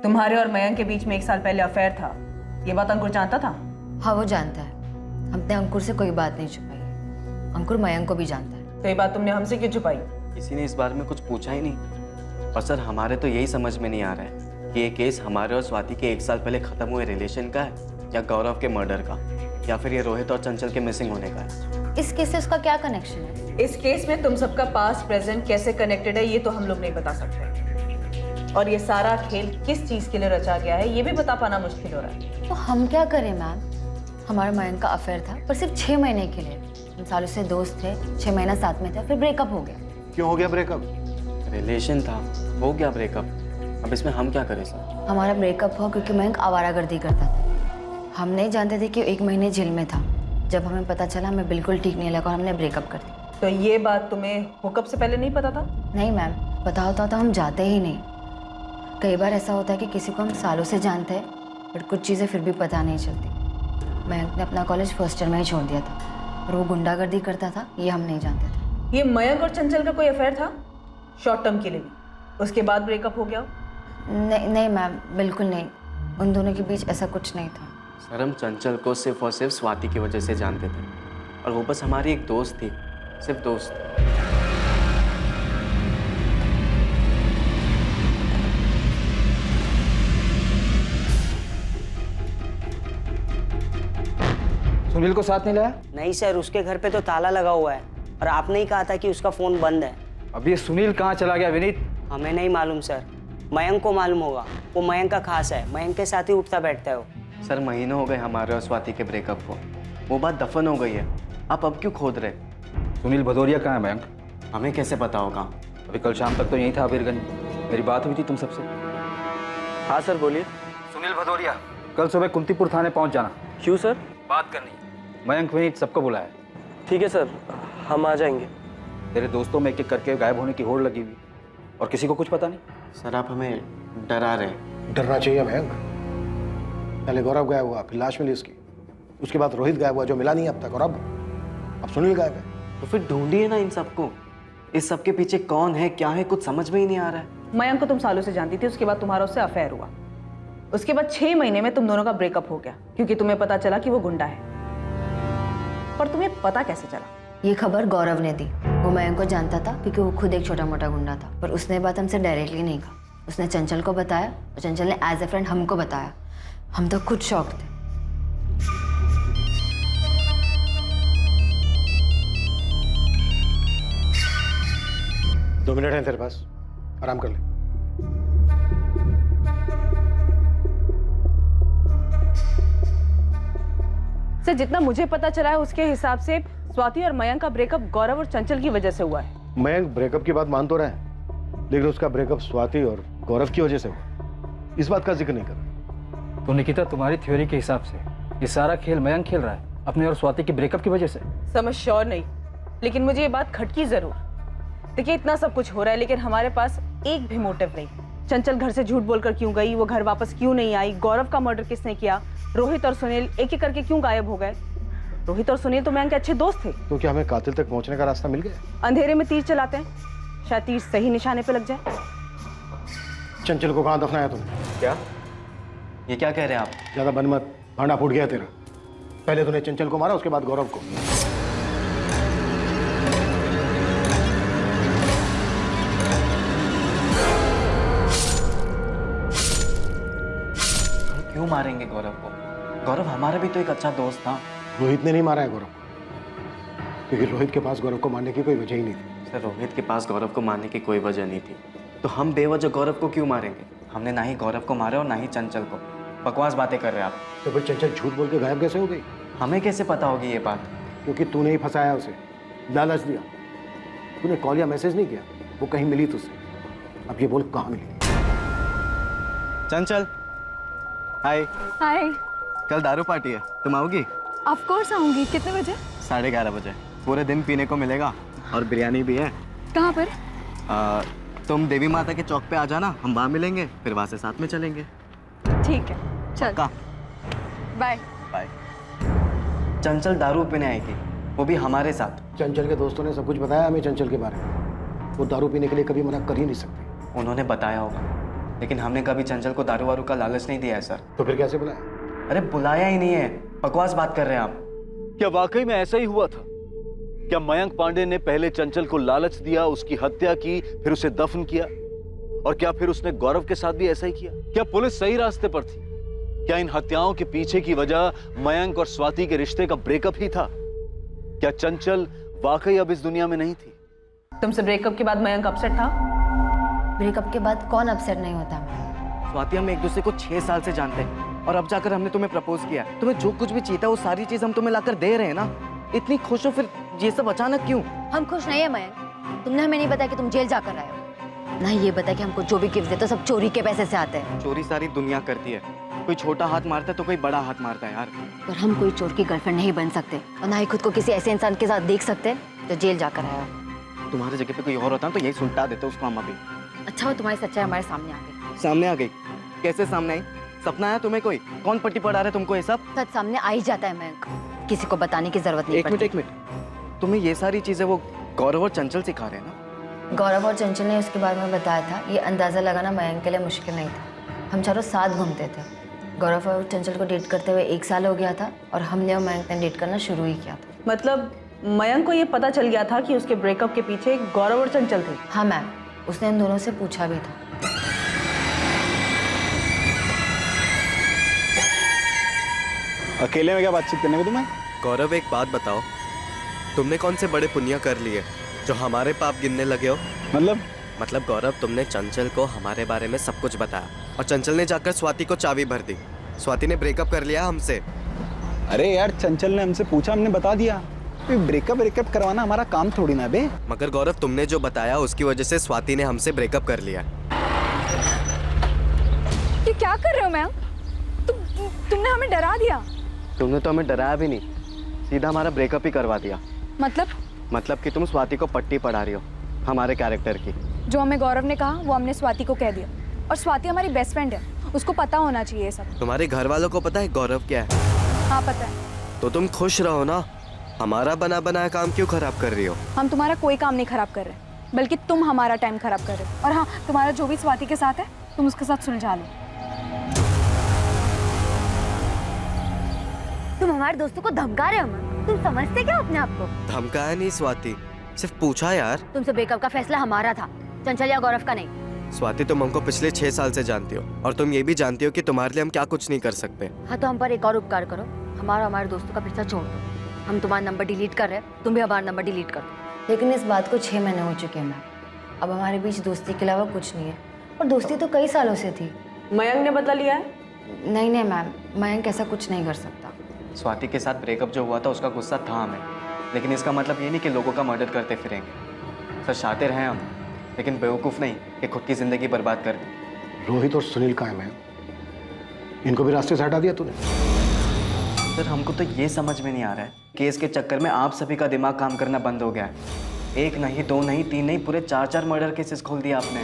[SPEAKER 7] तुम्हारे और मयंक के बीच में 1 साल पहले अफेयर था, ये बात अंकुर जानता था?
[SPEAKER 9] हाँ वो जानता है, हमने अंकुर से कोई बात नहीं छुपाई है, अंकुर मयंक को भी जानता है।
[SPEAKER 7] तो ये बात तुमने हमसे क्यों छुपाई?
[SPEAKER 15] किसी ने इस बारे में कुछ पूछा ही नहीं। और सर हमारे तो यही समझ में नहीं आ रहा है कि ये केस हमारे और स्वाति के 1 साल पहले खत्म हुए रिलेशन का है या गौरव के मर्डर का, या फिर ये रोहित और चंचल के मिसिंग होने का है।
[SPEAKER 9] इस केस से उसका क्या कनेक्शन है?
[SPEAKER 7] इस केस में तुम सबका पास्ट प्रेजेंट कैसे कनेक्टेड है ये तो हम लोग नहीं बता सकते, और ये सारा खेल किस चीज के लिए रचा गया है ये भी बता पाना मुश्किल हो रहा है।
[SPEAKER 9] तो हम क्या करें मैम? हमारा मयंक का अफेयर था पर सिर्फ 6 महीने के लिए, हम सालों से दोस्त थे, 6 महीना साथ में थे, फिर ब्रेकअप हो गया।
[SPEAKER 4] क्यों हो गया ब्रेकअप?
[SPEAKER 15] रिलेशन था, हो गया ब्रेकअप, अब इसमें हम क्या करें सर?
[SPEAKER 9] हमारा ब्रेकअप हुआ क्योंकि मयंक आवारागर्दी करता था। हम नहीं जानते थे कि 1 महीने जेल में था। जब हमें पता चला हमें बिल्कुल ठीक नहीं लगा और हमने ब्रेकअप कर दिया।
[SPEAKER 7] तो ये बात तुम्हें हुकअप से पहले नहीं पता था?
[SPEAKER 9] नहीं मैम, पता होता तो हम जाते ही नहीं। कई बार ऐसा होता है कि किसी को हम सालों से जानते हैं बट कुछ चीज़ें फिर भी पता नहीं चलती। मयंक ने अपना कॉलेज फर्स्ट ईयर में ही छोड़ दिया था और वो गुंडागर्दी करता था, ये हम नहीं जानते थे।
[SPEAKER 7] ये मयंक और चंचल का कोई अफेयर था शॉर्ट टर्म के लिए भी, उसके बाद ब्रेकअप हो गया?
[SPEAKER 9] नहीं मैम, बिल्कुल नहीं, उन दोनों के बीच ऐसा कुछ नहीं था।
[SPEAKER 15] सर हम चंचल को सिर्फ और सिर्फ स्वाति की वजह से जानते थे और वो बस हमारी एक दोस्त थी, सिर्फ दोस्त।
[SPEAKER 5] सुनील को साथ नहीं लाया?
[SPEAKER 12] नहीं सर, उसके घर पे तो ताला लगा हुआ है और आपने ही कहा था कि उसका फोन बंद है।
[SPEAKER 5] अब ये सुनील कहाँ चला गया विनीत?
[SPEAKER 12] हमें नहीं मालूम सर, मयंक को मालूम होगा, वो मयंक का खास है, मयंक के साथ ही उठता बैठता है वो।
[SPEAKER 15] सर महीनों हो गए हमारे और स्वाति के ब्रेकअप को, वो बात दफन हो गई है, आप अब क्यों खोद रहे?
[SPEAKER 5] सुनील भदौरिया कहाँ है मयंक?
[SPEAKER 15] हमें कैसे पता होगा?
[SPEAKER 5] अभी कल शाम तक तो यहीं था अबीरगंज, मेरी बात हुई थी तुम सबसे।
[SPEAKER 21] हाँ सर बोलिए।
[SPEAKER 5] सुनील भदौरिया, कल सुबह कुंतीपुर थाने पहुंच जाना।
[SPEAKER 21] क्यों सर?
[SPEAKER 5] बात करनी है, मयंक विनीत सबको बुलाया।
[SPEAKER 21] ठीक है सर, हम आ जाएंगे।
[SPEAKER 5] तेरे दोस्तों में एक-एक करके गायब होने की होड़ लगी हुई और किसी को कुछ पता नहीं।
[SPEAKER 15] सर आप हमें डरा रहे।
[SPEAKER 4] डरना चाहिए मयंक, पहले गौरव गायब हुआ, फिर लाश मिली उसके बाद रोहित गायब हुआ जो मिला नहीं अब तक, और अब सुनील गायब है।
[SPEAKER 15] तो फिर ढूंढिए ना इन सबको, इस सब के पीछे कौन है क्या है कुछ समझ में ही नहीं आ रहा है।
[SPEAKER 7] मयंक को तुम सालों से जानती थी, उसके बाद तुम्हारा उससे अफेयर हुआ, उसके बाद 6 महीने में तुम दोनों का ब्रेकअप हो गया क्योंकि तुम्हें पता चला कि वो गुंडा है। पर तुम्हें पता कैसे चला?
[SPEAKER 9] ये खबर गौरव ने दी, वो मयंक को जानता था क्योंकि वो खुद एक छोटा मोटा गुंडा था, पर उसने बात हमसे डायरेक्टली नहीं कहा, उसने चंचल को बताया और चंचल ने एज ए फ्रेंड हमको बताया। हम तो खुद शॉक थे।
[SPEAKER 4] 2 मिनट हैं तेरे पास, आराम कर ले।
[SPEAKER 7] सर जितना मुझे पता चला है उसके हिसाब से स्वाति और मयंक का ब्रेकअप गौरव और चंचल की वजह से हुआ है।
[SPEAKER 4] मयंक ब्रेकअप की बात मान तो रहा है, लेकिन उसका ब्रेकअप स्वाति और गौरव की वजह से हुआ, इस बात का जिक्र नहीं कर रहा।
[SPEAKER 5] तो निकिता, तुम्हारी थ्योरी के हिसाब से ये सारा खेल मयंक खेल रहा है अपने और स्वाति के ब्रेकअप की वजह से?
[SPEAKER 7] समझ श्योर नहीं, लेकिन मुझे ये बात खटकी जरूर। देखिए इतना सब कुछ हो रहा है, लेकिन हमारे पास एक भी मोटिव नहीं। चंचल घर से झूठ बोलकर क्यों गई, वो घर वापस क्यों नहीं आई, गौरव का मर्डर किसने किया, रोहित और सुनील एक एक करके क्यों गायब हो गए। रोहित और सुनील तो मयंक के अच्छे दोस्त थे।
[SPEAKER 4] तो क्या हमें कातिल तक पहुंचने का रास्ता मिल गया?
[SPEAKER 7] अंधेरे में तीर चलाते हैं, शायद तीर सही निशाने पे लग जाए।
[SPEAKER 4] चंचल को कहाँ दफनाया तुमने?
[SPEAKER 15] क्या? ये क्या कह रहे हैं आप?
[SPEAKER 4] ज्यादा बन मत, भांडा फूट गया तेरा। पहले तूने चंचल को मारा, उसके बाद गौरव को।
[SPEAKER 15] क्यों मारेंगे गौरव को? गौरव हमारा भी तो एक अच्छा दोस्त था।
[SPEAKER 4] रोहित ने नहीं मारा है गौरव को, क्योंकि रोहित के पास गौरव को मारने की कोई वजह ही नहीं थी।
[SPEAKER 15] सर रोहित के पास गौरव को मारने की कोई वजह नहीं थी, तो हम बेवजह गौरव को क्यों मारेंगे? हमने ना ही गौरव को मारा और ना ही चंचल को। बकवास बातें कर रहे हैं आप।
[SPEAKER 4] तो फिर चंचल झूठ बोल के गायब कैसे हो गई?
[SPEAKER 15] हमें कैसे पता होगी ये बात?
[SPEAKER 4] क्योंकि तूने ही फंसाया उसे, लालच दिया। तूने कॉल या मैसेज नहीं किया, वो कहीं मिली तुझसे। अब ये बोल कहाँ मिली?
[SPEAKER 15] चंचल, हाय।
[SPEAKER 2] हाय।
[SPEAKER 15] कल दारू पार्टी है, तुम आओगी?
[SPEAKER 2] ऑफ कोर्स आऊंगी। कितने बजे?
[SPEAKER 15] 11:30 बजे। पूरे दिन पीने को मिलेगा और बिरयानी भी है।
[SPEAKER 2] कहाँ पर?
[SPEAKER 15] तुम देवी माता के चौक पे आ जाना, हम वहाँ मिलेंगे, फिर वहाँ से साथ में चलेंगे।
[SPEAKER 2] ठीक है, चल। Bye
[SPEAKER 15] bye. चंचल दारू पीने आएगी, वो भी हमारे साथ।
[SPEAKER 4] चंचल के दोस्तों ने सब कुछ बताया हमें चंचल के बारे में। वो दारू पीने के लिए कभी मना कर ही नहीं सकते।
[SPEAKER 15] उन्होंने बताया होगा, लेकिन हमने कभी चंचल को दारू वारू का लालच नहीं दिया है सर।
[SPEAKER 4] तो फिर कैसे बुलाया?
[SPEAKER 15] अरे बुलाया ही नहीं है, बकवास बात कर रहे हैं आप।
[SPEAKER 1] क्या वाकई में ऐसा ही हुआ था? क्या मयंक पांडे ने पहले चंचल को लालच दिया, उसकी हत्या की, फिर उसे दफन किया? और क्या फिर उसने गौरव के साथ भी ऐसा ही किया? क्या पुलिस सही रास्ते पर थी? क्या इन हत्याओं के पीछे की वजह मयंक और स्वाति के रिश्ते का ब्रेकअप ही था? क्या चंचल वाकई अब इस दुनिया में नहीं थी?
[SPEAKER 7] तुमसे ब्रेकअप के बाद मयंक अपसेट था?
[SPEAKER 9] ब्रेकअप के बाद कौन अपसेट नहीं होता?
[SPEAKER 15] स्वाति, हम एक दूसरे को 6 साल से जानते हैं और अब जाकर हमने तुम्हें प्रपोज किया। तुम्हें जो कुछ भी चाहिए था वो सारी चीज हम तुम्हें लाकर दे रहे हैं ना। इतनी खुश हो, फिर ये सब अचानक क्यों?
[SPEAKER 9] हम खुश नहीं है मयंक। तुमने हमें नहीं बताया कि तुम जेल जाकर आए हो, ना ये बताया कि हमको जो भी गिफ्ट देते हो सब चोरी के पैसे से आते हैं।
[SPEAKER 15] चोरी सारी दुनिया करती है, कोई छोटा हाथ मारता है तो कोई बड़ा हाथ मारता है यार।
[SPEAKER 9] पर हम कोई चोर की गर्लफ्रेंड नहीं बन सकते और ना ही खुद को किसी ऐसे इंसान के साथ देख सकते जो जेल जाकर आया हो।
[SPEAKER 15] तुम्हारी जगह पे कोई और होता तो यही सुलटा देते उसको हम अभी।
[SPEAKER 9] अच्छा हो तुम्हारी सच्चाई हमारे सामने आ गई।
[SPEAKER 15] सामने आ गई? कैसे सामने आई? सपना है तुम्हें? कोई कौन पट्टी पढ़ा रहा है तुमको ये सब?
[SPEAKER 9] सच सामने आ ही जाता है मयंक, किसी को बताने की जरूरत नहीं पड़ती।
[SPEAKER 15] एक मिनट, तुम्हें ये सारी चीजें वो गौरव और चंचल सिखा रहे हैं ना?
[SPEAKER 9] गौरव और चंचल ने उसके बारे में बताया था। ये अंदाजा लगाना मयंक के लिए मुश्किल नहीं था। हम चारों साथ घूमते थे। गौरव और चंचल को डेट करते हुए 1 साल हो गया था और हमने और मयंक ने डेट करना शुरू ही किया था।
[SPEAKER 7] मतलब मयंक को ये पता चल गया था कि उसके ब्रेकअप के पीछे गौरव और चंचल थे?
[SPEAKER 9] हाँ मैम, उसने इन दोनों से पूछा भी था।
[SPEAKER 13] अकेले में क्या बातचीत करने में तुम्हें?
[SPEAKER 15] गौरव, एक बात बताओ, तुमने कौन से बड़े पुण्य कर लिए जो हमारे पाप गिनने लगे हो? मतलब गौरव, तुमने चंचल को हमारे बारे में सब कुछ बताया और चंचल ने जाकर स्वाति को चाबी भर दी। स्वाति ने ब्रेकअप कर लिया हमसे।
[SPEAKER 13] अरे यार, चंचल ने हमसे पूछा, हमने बता दिया। ब्रेकअप करवाना हमारा काम थोड़ी ना बे।
[SPEAKER 15] मगर गौरव, तुमने जो बताया उसकी वजह से स्वाति ने हमसे ब्रेकअप कर लिया।
[SPEAKER 2] ये क्या कर रहे हो मैम? तुमने हमें डरा दिया।
[SPEAKER 15] तुमने तो हमें डराया भी नहीं, सीधा हमारा ब्रेकअप ही करवा दिया। मतलब कि तुम स्वाति को पट्टी पढ़ा रही हो हमारे कैरेक्टर की।
[SPEAKER 2] जो हमें गौरव ने कहा वो हमने स्वाति को कह दिया, और स्वाति हमारी बेस्ट फ्रेंड है, उसको पता होना चाहिए ये सब।
[SPEAKER 15] तुम्हारे घर वालों को पता है गौरव क्या है?
[SPEAKER 2] हाँ पता है।
[SPEAKER 15] तो तुम खुश रहो ना, हमारा बना बनाया काम क्यों खराब कर रही हो?
[SPEAKER 2] हम तुम्हारा कोई काम नहीं खराब कर रहे, बल्कि तुम हमारा टाइम खराब कर रहे हो। और हाँ, तुम्हारा जो भी स्वाति के साथ है तुम उसके साथ सुलझा लो।
[SPEAKER 9] तुम हमारे दोस्तों को धमका रहे हो अमन? तुम समझते क्या अपने आप को?
[SPEAKER 15] धमकाया नहीं स्वाति, सिर्फ पूछा यार।
[SPEAKER 9] तुमसे ब्रेकअप का फैसला हमारा था, चंचल या गौरव का नहीं।
[SPEAKER 15] स्वाति, तुम हमको पिछले 6 साल से जानती हो और तुम ये भी जानती हो कि तुम्हारे लिए हम क्या कुछ नहीं कर सकते।
[SPEAKER 9] हाँ तो हम पर एक और उपकार करो, हमारे दोस्तों का पीछा छोड़ दो। हम तुम्हारा नंबर डिलीट कर रहे हैं, तुम भी हमारा नंबर डिलीट कर दो। लेकिन इस बात को 6 महीने हो चुके हैं मैम, अब हमारे बीच दोस्ती के अलावा कुछ नहीं है, और दोस्ती तो कई सालों से थी।
[SPEAKER 7] मयंक ने बदला लिया है?
[SPEAKER 9] नहीं नहीं मैम, मयंक ऐसा कुछ नहीं कर सकता।
[SPEAKER 15] स्वाति के साथ ब्रेकअप जो हुआ था उसका गुस्सा था हमें, लेकिन इसका मतलब ये नहीं कि लोगों का मर्डर करते फिरेंगे। सर शातिर हैं हम, लेकिन बेवकूफ़ नहीं कि खुद की ज़िंदगी बर्बाद कर दी।
[SPEAKER 4] रोहित और सुनील कहाँ हैं? इनको भी रास्ते से हटा दिया तूने?
[SPEAKER 15] सर हमको तो ये समझ में नहीं आ रहा है, केस के चक्कर में आप सभी का दिमाग काम करना बंद हो गया है। एक नहीं, दो नहीं, तीन नहीं, पूरे 4 मर्डर केसेस खोल दिया आपने।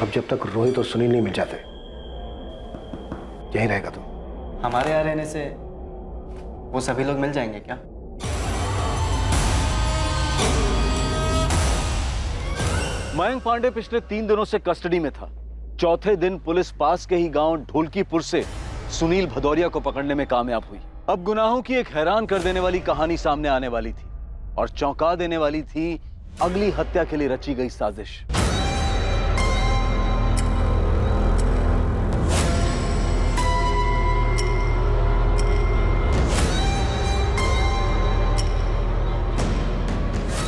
[SPEAKER 4] अब जब तक रोहित और सुनील नहीं मिल जाते यहीं रहेगा तू।
[SPEAKER 15] हमारे यहाँ रहने से वो सभी लोग मिल जाएंगे क्या?
[SPEAKER 1] मयंक पांडे पिछले 3 दिनों से कस्टडी में था। चौथे दिन पुलिस पास के ही गांव ढोलकीपुर से सुनील भदौरिया को पकड़ने में कामयाब हुई। अब गुनाहों की एक हैरान कर देने वाली कहानी सामने आने वाली थी और चौंका देने वाली थी अगली हत्या के लिए रची गई साजिश।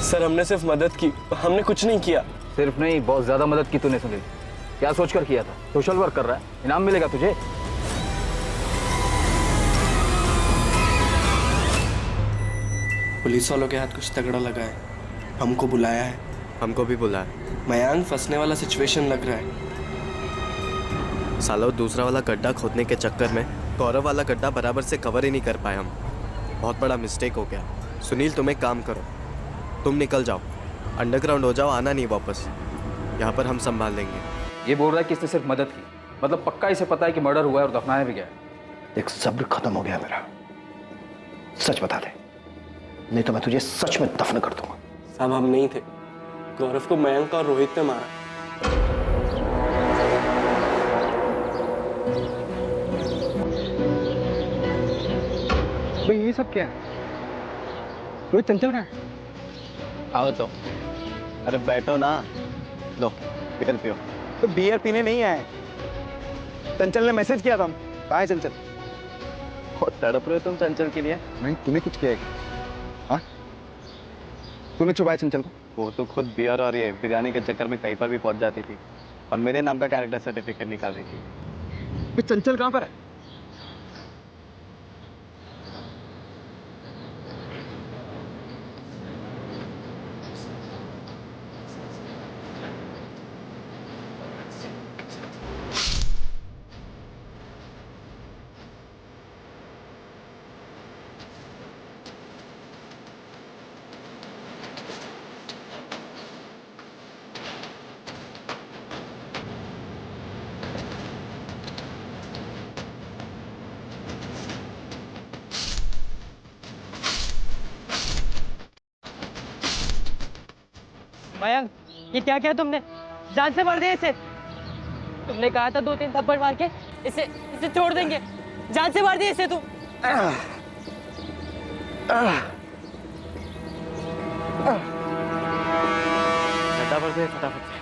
[SPEAKER 21] सर हमने सिर्फ मदद की, हमने कुछ नहीं किया।
[SPEAKER 5] सिर्फ नहीं, बहुत ज्यादा मदद की तूने सुनील। क्या सोचकर किया था? सोशल वर्क कर रहा है, इनाम मिलेगा तुझे।
[SPEAKER 21] पुलिस वालों के हाथ कुछ तगड़ा लगा है, हमको बुलाया है।
[SPEAKER 15] हमको भी बुलाया।
[SPEAKER 21] मयंक फंसने वाला सिचुएशन लग रहा है।
[SPEAKER 15] सालों दूसरा वाला गड्ढा खोदने के चक्कर में गौरव वाला गड्ढा बराबर से कवर ही नहीं कर पाए हम। बहुत बड़ा मिस्टेक हो गया। सुनील तुम एक काम करो, तुम निकल जाओ, अंडरग्राउंड हो जाओ, आना नहीं वापस। यहाँ पर हम संभाल लेंगे।
[SPEAKER 5] ये बोल रहा है कि इसने सिर्फ मदद की, मतलब पक्का इसे पता है कि मर्डर हुआ है और दफनाया भी गया है।
[SPEAKER 4] एक सब्र खत्म हो गया मेरा। सच बता दे, नहीं तो मैं तुझे सच में दफन कर दूंगा।
[SPEAKER 21] साहब हम नहीं थे, गौरव को मयंक और रोहित ने मारा।
[SPEAKER 11] भाई ये सब क्या है? रोहित चंचल कहाँ है?
[SPEAKER 15] आओ तो। अरे बैठो ना, लो बियर पियो।
[SPEAKER 11] तो बियर पीने नहीं आए, चंचल ने मैसेज किया था। कहाँ है चंचल?
[SPEAKER 15] बहुत तड़प रहे हो तुम चंचल के लिए।
[SPEAKER 11] नहीं, तूने कुछ किया है? हाँ, तूने छुपाया चंचल को?
[SPEAKER 15] वो तो खुद बियर और ये बिरयानी के चक्कर में कहीं पर भी पहुंच जाती थी और मेरे नाम का कैरेक्टर सर्टिफिकेट निकाल रही थी।
[SPEAKER 11] चंचल कहाँ पर है?
[SPEAKER 19] मयंक, ये क्या किया तुमने? जान से मार दिया इसे। तुमने कहा था 2-3 थप्पड़ मार के इसे छोड़ देंगे। जान से मार दिया इसे तुम।
[SPEAKER 15] फटाफट से, फटाफट से।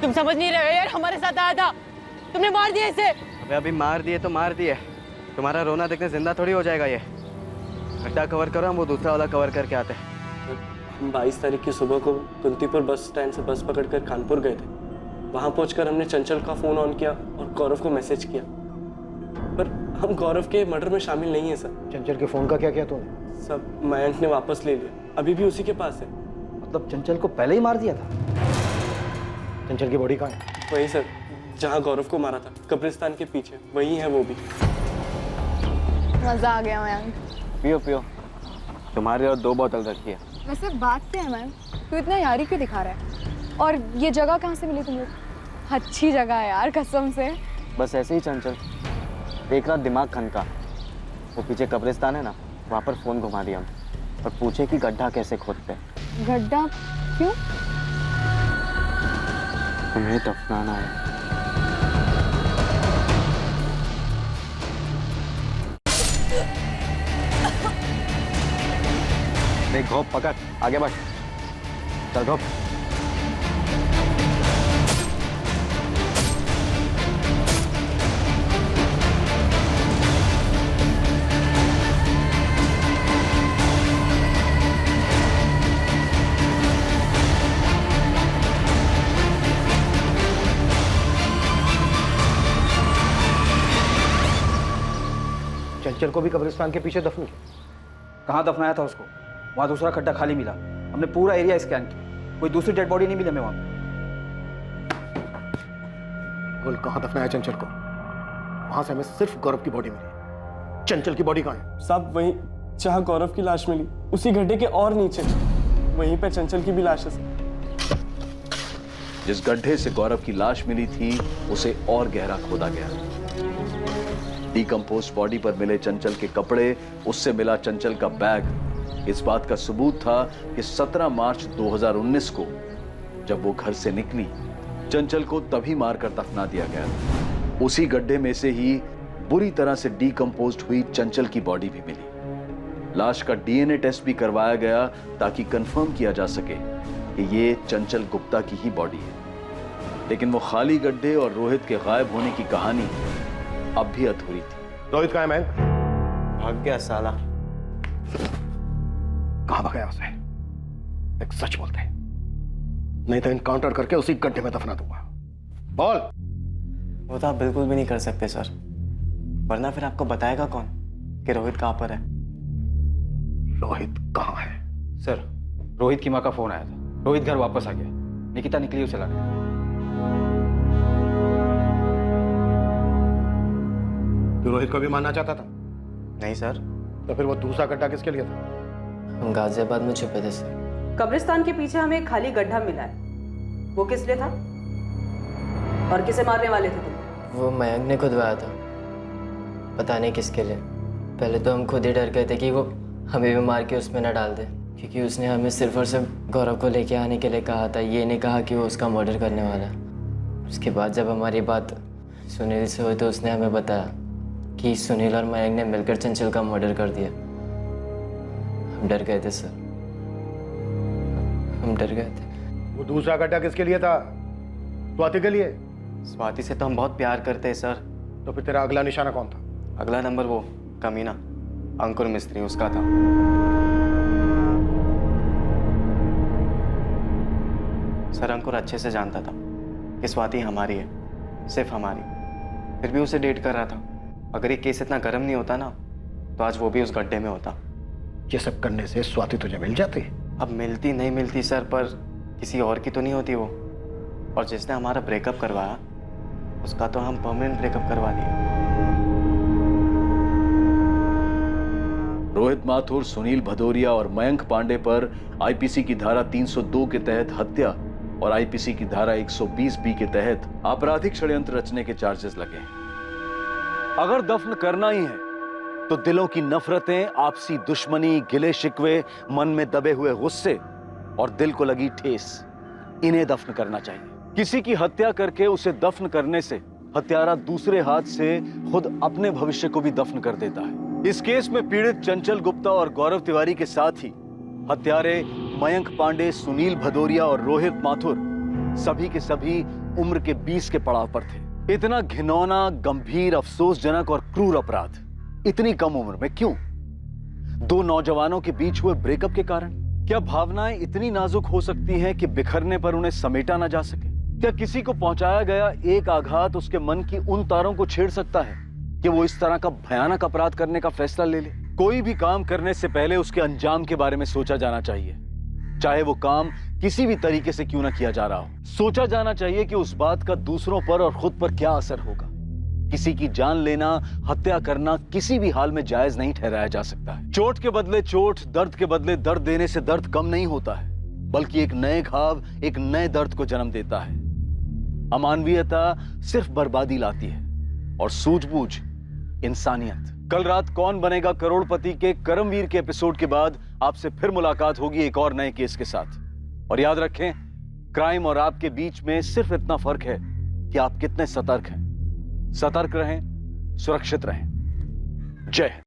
[SPEAKER 19] तुम समझ नहीं रहे यार, हमारे साथ आया था, तुमने मार दिया इसे।
[SPEAKER 15] अभी मार दिए तो मार दिए, तुम्हारा रोना देखने जिंदा थोड़ी हो जाएगा ये। गड्ढा कवर करो, हम वो दूसरा वाला कवर करके आते हैं।
[SPEAKER 21] हम 22 तारीख की सुबह को कुंतीपुर बस स्टैंड से बस पकड़कर कानपुर गए थे। वहाँ पहुंचकर हमने चंचल का फ़ोन ऑन किया और गौरव को मैसेज किया, पर हम गौरव के मर्डर में शामिल नहीं है सर।
[SPEAKER 4] चंचल के फ़ोन का क्या किया तूने?
[SPEAKER 21] सब मयंक ने वापस ले लिया, अभी भी उसी के पास है।
[SPEAKER 11] मतलब चंचल को पहले ही मार दिया था?
[SPEAKER 4] चंचल की बॉडी कहाँ है?
[SPEAKER 21] वही सर, जहाँ गौरव को मारा था, कब्रिस्तान के पीछे, वही है वो भी।
[SPEAKER 2] मजा आ गया मयंक।
[SPEAKER 15] पियो पियो, तुम्हारे और 2 बोतल रखी है।
[SPEAKER 2] वैसे बात क्या है मैम, तू इतना यारी क्यों दिखा रहा है? और ये जगह कहाँ से मिली तुम लोग? अच्छी जगह है यार, कसम से।
[SPEAKER 15] बस ऐसे ही चंचल, एक रात दिमाग खनका, वो पीछे कब्रिस्तान है ना, वहाँ पर फ़ोन घुमा दिया हम और पूछे कि गड्ढा कैसे खोदते हैं।
[SPEAKER 2] गड्ढा क्यों?
[SPEAKER 15] तुम्हें दफनाना है।
[SPEAKER 11] देख घोप पकड़, आगे बढ़, चल घोप।
[SPEAKER 4] चंचल को भी कब्रिस्तान के पीछे दफन किया।
[SPEAKER 11] कहाँ दफनाया था उसको? वहाँ दूसरा खड्डा खाली मिला। हमने पूरा एरिया स्कैन किया, कोई दूसरी डेड बॉडी नहीं मिली हमें वहाँ पे।
[SPEAKER 4] बोल कहाँ दफनाया चंचल को? वहां से हमें सिर्फ गौरव की बॉडी मिली, चंचल की बॉडी कहाँ है?
[SPEAKER 21] सब वहीं जहाँ गौरव की लाश मिली, उसी गड्ढे के और नीचे, वहीं पे चंचल की भी लाश है।
[SPEAKER 1] जिस गड्ढे से गौरव की लाश मिली थी उसे और गहरा खोदा गया। डीकंपोस्ट बॉडी पर मिले चंचल के कपड़े, उससे मिला चंचल का बैग इस बात का सबूत था कि 17 मार्च 2019 को जब वो घर से निकली, चंचल को तभी मारकर दफना दिया गया था। उसी गड्ढे में से ही बुरी तरह से डीकंपोस्ट हुई चंचल की बॉडी भी मिली। लाश का डीएनए टेस्ट भी करवाया गया ताकि कंफर्म किया जा सके कि ये चंचल गुप्ता की ही बॉडी है। लेकिन वो खाली गड्ढे और रोहित के गायब होने की कहानी अब भी अधूरी थी।
[SPEAKER 4] रोहित कहाँ है मैन?
[SPEAKER 14] भाग गया साला।
[SPEAKER 4] कहाँ भगाया उसे? एक सच बोलते हैं, नहीं तो इनकाउंटर करके उसी गड्ढे में दफना दूंगा। बोल।
[SPEAKER 15] वो तो आप बिल्कुल भी नहीं कर सकते सर, वरना फिर आपको बताएगा कौन कि रोहित कहाँ पर है?
[SPEAKER 4] रोहित कहाँ है?
[SPEAKER 5] सर, रोहित की माँ का फोन आया था, रोहित घर वापस आ गया, निकिता निकली उसे लाने।
[SPEAKER 4] तू रोहित को भी मारना चाहता था?
[SPEAKER 15] नहीं सर।
[SPEAKER 4] तो फिर वो दूसरा गड्ढा किसके लिए था?
[SPEAKER 15] हम गाजियाबाद में छुपे थे सर।
[SPEAKER 7] कब्रिस्तान के पीछे हमें एक खाली गड्ढा मिला है, वो किस लिए था और किसे मारने वाले थे तुम?
[SPEAKER 15] वो मयंक ने खुदवाया था, पता नहीं किसके लिए। पहले तो हम खुद ही डर गए थे कि वो हमें भी मार के उसमें न डाल दे, क्योंकि उसने हमें सिर्फ और सिर्फ गौरव को लेके आने के लिए कहा था, ये नहीं कहा कि वो उसका मर्डर करने वाला है। उसके बाद जब हमारी बात सुनील से हुई तो उसने हमें बताया कि सुनील और मयंक ने मिलकर चंचल का मर्डर कर दिया। हम डर गए थे सर, हम डर गए थे।
[SPEAKER 4] वो दूसरा गड्ढा किसके लिए था? स्वाति के लिए?
[SPEAKER 15] स्वाति से तो हम बहुत प्यार करते हैं सर।
[SPEAKER 4] तो फिर तेरा अगला निशाना कौन था?
[SPEAKER 15] अगला नंबर वो कमीना अंकुर मिस्त्री, उसका था। सर अंकुर अच्छे से जानता था कि स्वाति हमारी है, सिर्फ हमारी, फिर भी उसे डेट कर रहा था। अगर ये केस इतना गर्म नहीं होता ना तो आज वो भी उस गड्ढे में होता।
[SPEAKER 4] ये सब करने से स्वाति तुझे मिल जाती?
[SPEAKER 15] अब मिलती नहीं मिलती सर, पर किसी और की तो नहीं होती वो। और जिसने हमारा ब्रेकअप करवाया उसका तो हम परमानेंट ब्रेकअप करवा दिए।
[SPEAKER 1] रोहित माथुर, सुनील भदौरिया और मयंक पांडे पर आईपीसी की धारा 302 के तहत हत्या और आईपीसी की धारा 120 बी के तहत आपराधिक षड्यंत्र रचने के चार्जेस लगे हैं। अगर दफन करना ही है तो दिलों की नफरतें, आपसी दुश्मनी, गिले शिकवे, मन में दबे हुए गुस्से और दिल को लगी ठेस, इन्हें दफन करना चाहिए। किसी की हत्या करके उसे दफन करने से हत्यारा दूसरे हाथ से खुद अपने भविष्य को भी दफन कर देता है। इस केस में पीड़ित चंचल गुप्ता और गौरव तिवारी के साथ ही हत्यारे मयंक पांडे, सुनील भदौरिया और रोहित माथुर सभी के सभी उम्र के 20 के पड़ाव पर थे। इतना घिनौना, गंभीर, अफसोसजनक और क्रूर अपराध इतनी कम उम्र में क्यों? दो नौजवानों के बीच हुए ब्रेकअप के कारण? क्या भावनाएं इतनी नाजुक हो सकती हैं कि बिखरने पर उन्हें समेटा ना जा सके? क्या किसी को पहुंचाया गया एक आघात उसके मन की उन तारों को छेड़ सकता है कि वो इस तरह का भयानक अपराध करने का फैसला ले ले? कोई भी काम करने से पहले उसके अंजाम के बारे में सोचा जाना चाहिए, चाहे वो काम किसी भी तरीके से क्यों ना किया जा रहा हो। सोचा जाना चाहिए कि उस बात का दूसरों पर और खुद पर क्या असर होगा। किसी की जान लेना, हत्या करना किसी भी हाल में जायज नहीं ठहराया जा सकता है। चोट के बदले चोट, दर्द के बदले दर्द देने से दर्द कम नहीं होता है, बल्कि एक नए घाव एक नए दर्द को जन्म देता है। अमानवीयता सिर्फ बर्बादी लाती है और सूझबूझ इंसानियत। कल रात कौन बनेगा करोड़पति के करमवीर के एपिसोड के बाद आपसे फिर मुलाकात होगी एक और नए केस के साथ। और याद रखें, क्राइम और आपके बीच में सिर्फ इतना फर्क है कि आप कितने सतर्क हैं। सतर्क रहें, सुरक्षित रहें। जय हिंद।